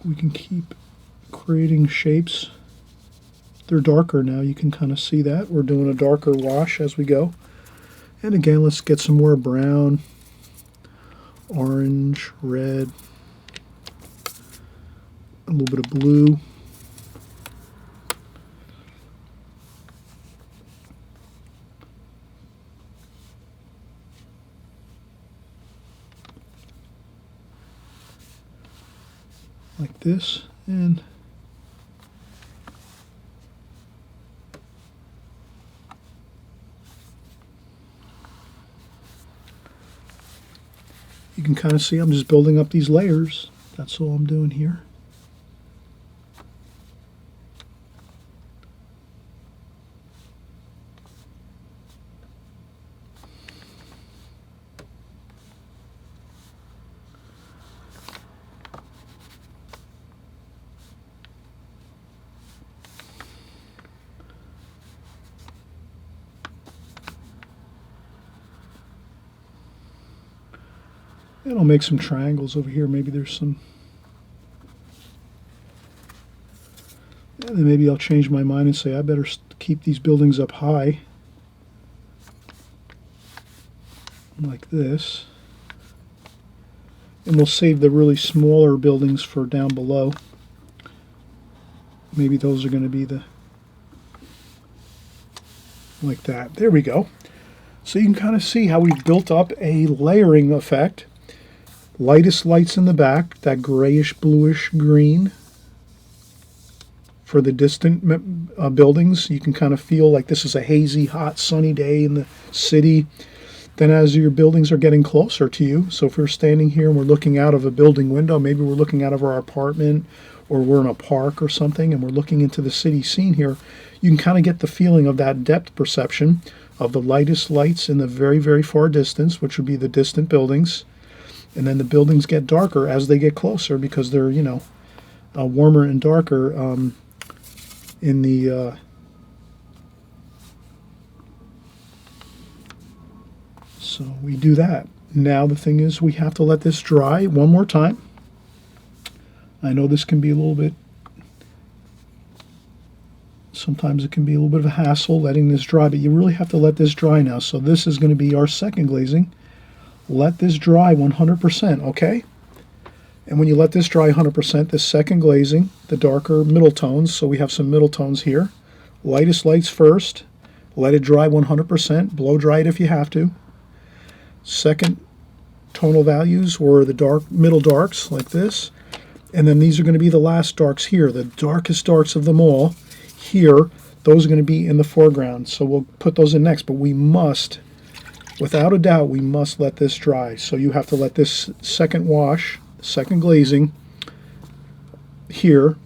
A: we can keep creating shapes. They're darker now. You can kind of see that. We're doing a darker wash as we go. And again, let's get some more brown, orange, red, a little bit of blue. Like this, and you can kind of see I'm just building up these layers. That's all I'm doing here. And I'll make some triangles over here. Maybe there's some. And then maybe I'll change my mind and say I better keep these buildings up high. Like this. And we'll save the really smaller buildings for down below. Maybe those are going to be the. Like that. There we go. So you can kind of see how we've built up a layering effect. Lightest lights in the back, that grayish bluish green for the distant buildings. You can kind of feel like this is a hazy, hot, sunny day in the city. Then as your buildings are getting closer to you, so if we're standing here and we're looking out of a building window, maybe we're looking out of our apartment or we're in a park or something and we're looking into the city scene here, you can kind of get the feeling of that depth perception of the lightest lights in the very, very far distance, which would be the distant buildings. And then the buildings get darker as they get closer because they're, you know, warmer and darker in the so we do that. Now the thing is we have to let this dry one more time. I know this can be a little bit, sometimes it can be a little bit of a hassle letting this dry, but you really have to let this dry now. So this is going to be our second glazing. Let this dry 100%, okay? And when you let this dry 100%, this second glazing, the darker middle tones, so we have some middle tones here. Lightest lights first. Let it dry 100%. Blow dry it if you have to. Second tonal values were the dark middle darks, like this. And then these are going to be the last darks here, the darkest darks of them all. Here, those are going to be in the foreground, so we'll put those in next, but we must, without a doubt, we must let this dry. So you have to let this second wash, second glazing, here,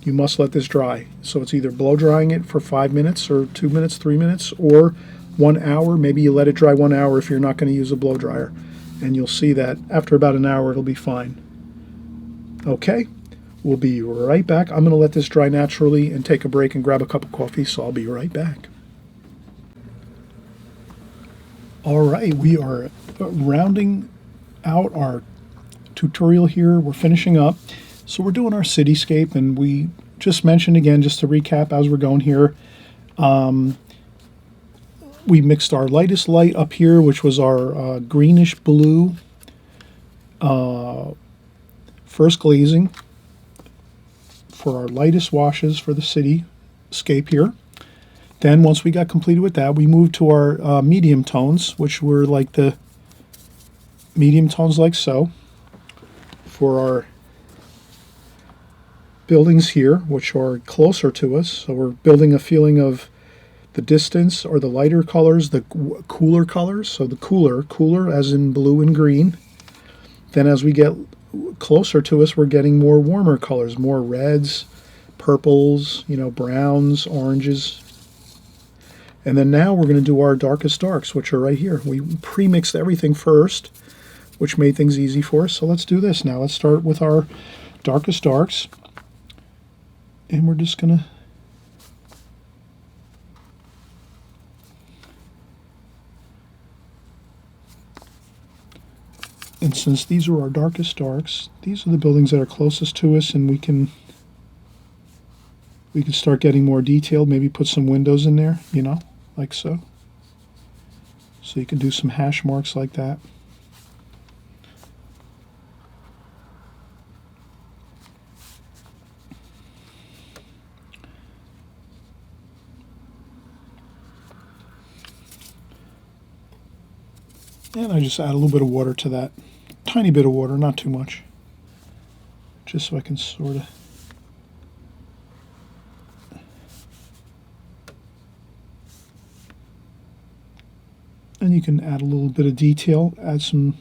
A: you must let this dry. So it's either blow drying it for 5 minutes or 2 minutes, 3 minutes, or 1 hour. Maybe you let it dry 1 hour if you're not going to use a blow dryer. And you'll see that after about an hour, it'll be fine. Okay, we'll be right back. I'm going to let this dry naturally and take a break and grab a cup of coffee, so I'll be right back. All right, we are rounding out our tutorial here. We're finishing up. So we're doing our cityscape, and we just mentioned again, just to recap as we're going here, we mixed our lightest light up here, which was our greenish blue first glazing for our lightest washes for the cityscape here. Then once we got completed with that, we moved to our medium tones, which were like the medium tones like so, for our buildings here, which are closer to us. So we're building a feeling of the distance, or the lighter colors, the cooler colors. So the cooler as in blue and green. Then as we get closer to us, we're getting more warmer colors, more reds, purples, you know, browns, oranges. And then now we're going to do our darkest darks, which are right here. We pre-mixed everything first, which made things easy for us. So let's do this now. Let's start with our darkest darks. And we're just going to And since these are our darkest darks, these are the buildings that are closest to us, and we can start getting more detailed, maybe put some windows in there, you know, like so. So you can do some hash marks like that. And I just add a little bit of water to that. Tiny bit of water, not too much. Just so I can sort of... And you can add a little bit of detail, add some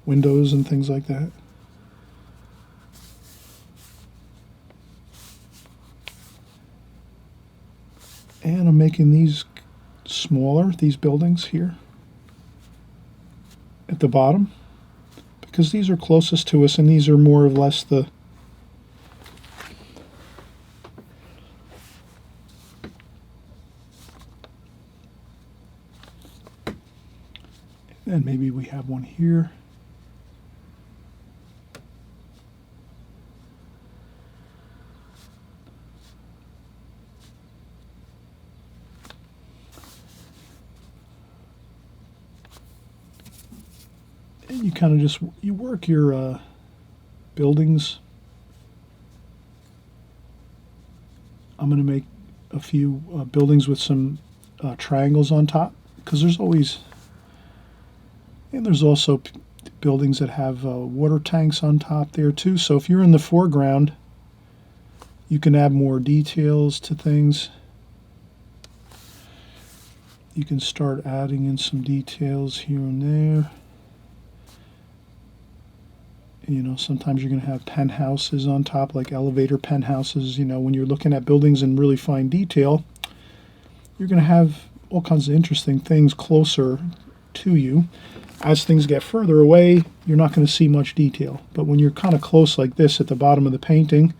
A: windows and things like that. And I'm making these smaller, these buildings here at the bottom, because these are closest to us and these are more or less the and maybe we have one here. And you kind of just, you work your buildings. I'm going to make a few buildings with some triangles on top, because there's always, and there's also buildings that have water tanks on top there too. So if you're in the foreground, you can add more details to things. You can start adding in some details here and there. You know, sometimes you're going to have penthouses on top, like elevator penthouses. You know, when you're looking at buildings in really fine detail, you're going to have all kinds of interesting things closer to you. As things get further away, you're not going to see much detail. But when you're kind of close like this at the bottom of the painting,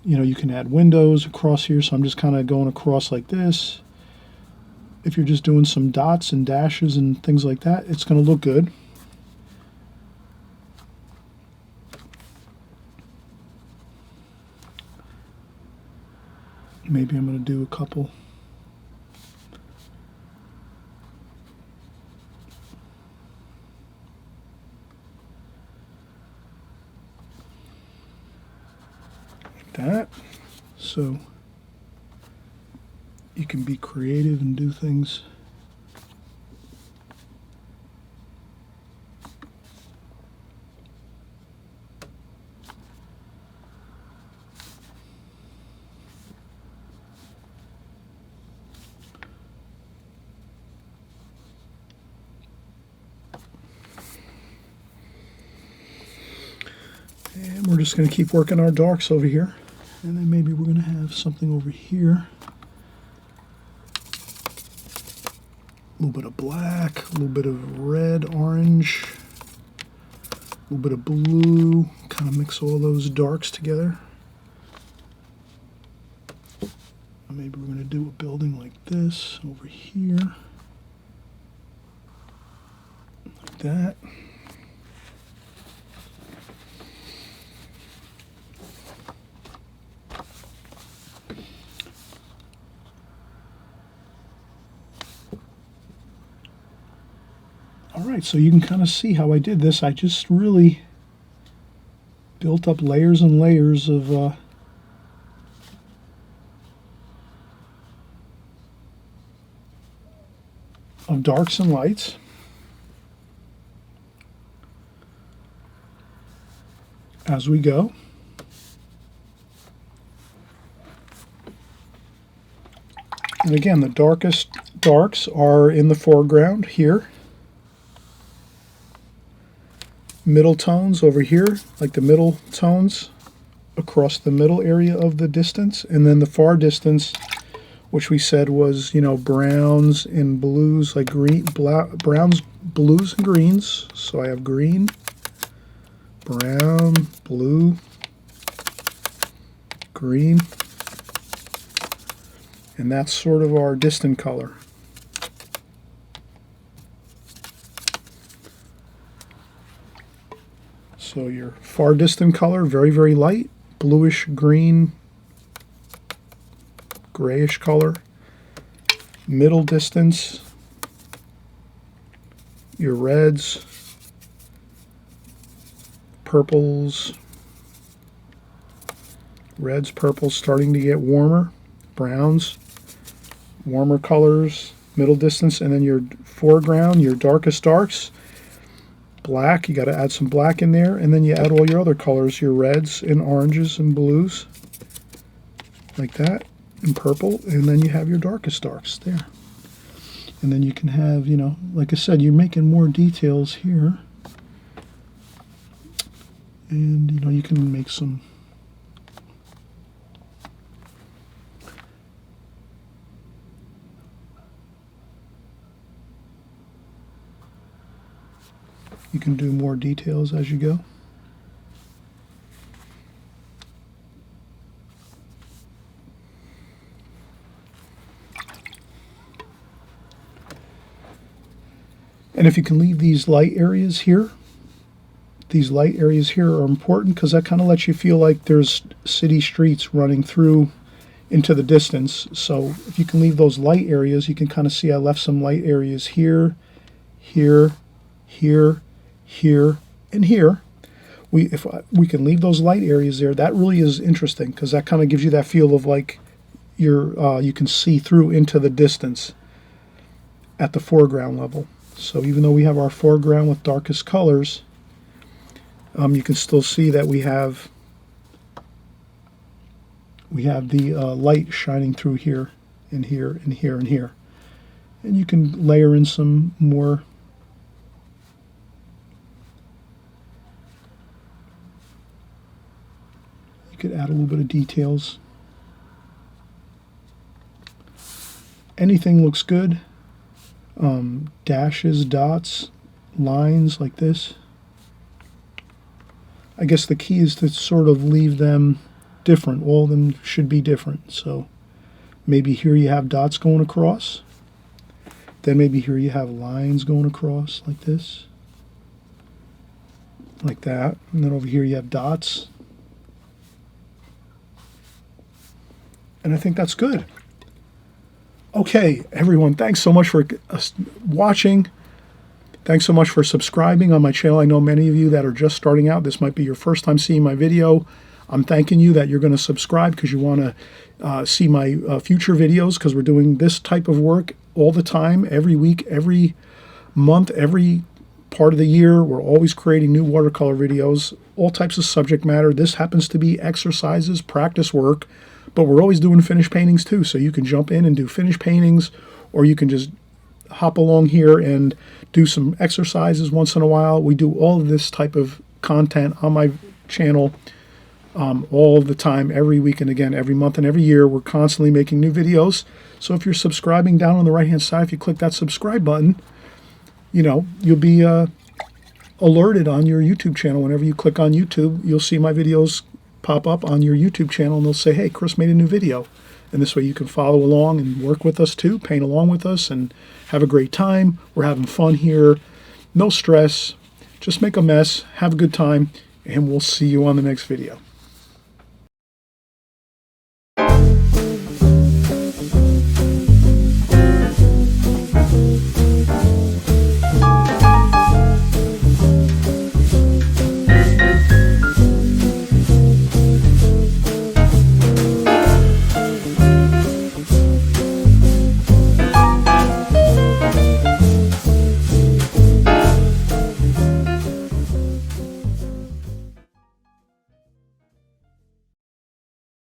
A: you know, you can add windows across here. So I'm just kind of going across like this. If you're just doing some dots and dashes and things like that, it's going to look good. Maybe I'm going to do a couple. Like that. So you can be creative and do things. And we're just going to keep working our darks over here. And then maybe we're going to have something over here. A little bit of black, a little bit of red, orange, a little bit of blue. Kind of mix all those darks together. Maybe we're going to do a building like this over here. Like that. Alright, so you can kind of see how I did this. I just really built up layers and layers of darks and lights. As we go. And again, the darkest darks are in the foreground here. Middle tones over here, like the middle tones across the middle area of the distance, and then the far distance, which we said was, you know, browns and blues, like green, browns, blues, and greens. So I have green, brown, blue, green, and that's sort of our distant color. So your far distant color, very, very light, bluish green, grayish color. Middle distance, your reds, purples, reds, purples starting to get warmer, browns, warmer colors, middle distance, and then your foreground, your darkest darks, black, you got to add some black in there, and then you add all your other colors, your reds and oranges and blues, like that, and purple, and then you have your darkest darks there. And then you can have, you know, like I said, you're making more details here. And, you know, you can make some you can do more details as you go. And if you can leave these light areas here, these light areas here are important because that kind of lets you feel like there's city streets running through into the distance. So if you can leave those light areas, you can kind of see I left some light areas here, here, here, here, and here. If we can leave those light areas there, that really is interesting because that kind of gives you that feel of like you can see through into the distance at the foreground level. So even though we have our foreground with darkest colors, you can still see that we have the light shining through here and here and here and here. And you can layer in some more you could add a little bit of details. Anything looks good. Dashes, dots, lines like this. I guess the key is to sort of leave them different. All of them should be different. So maybe here you have dots going across. Then maybe here you have lines going across like this. Like that. And then over here you have dots. And I think that's good. Okay, everyone, thanks so much for watching. Thanks so much for subscribing on my channel. I know many of you that are just starting out, this might be your first time seeing my video. I'm thanking you that you're going to subscribe because you want to see my future videos because we're doing this type of work all the time, every week, every month, every part of the year. We're always creating new watercolor videos, all types of subject matter. This happens to be exercises, practice work. But we're always doing finished paintings too, so you can jump in and do finished paintings, or you can just hop along here and do some exercises once in a while. We do all of this type of content on my channel all the time, every week, and again, every month and every year. We're constantly making new videos. So if you're subscribing down on the right-hand side, if you click that subscribe button, you know, you'll be alerted on your YouTube channel. Whenever you click on YouTube, you'll see my videos pop up on your YouTube channel and they'll say, hey, Chris made a new video. And this way you can follow along and work with us too, paint along with us and have a great time. We're having fun here. No stress. Just make a mess, have a good time, and we'll see you on the next video.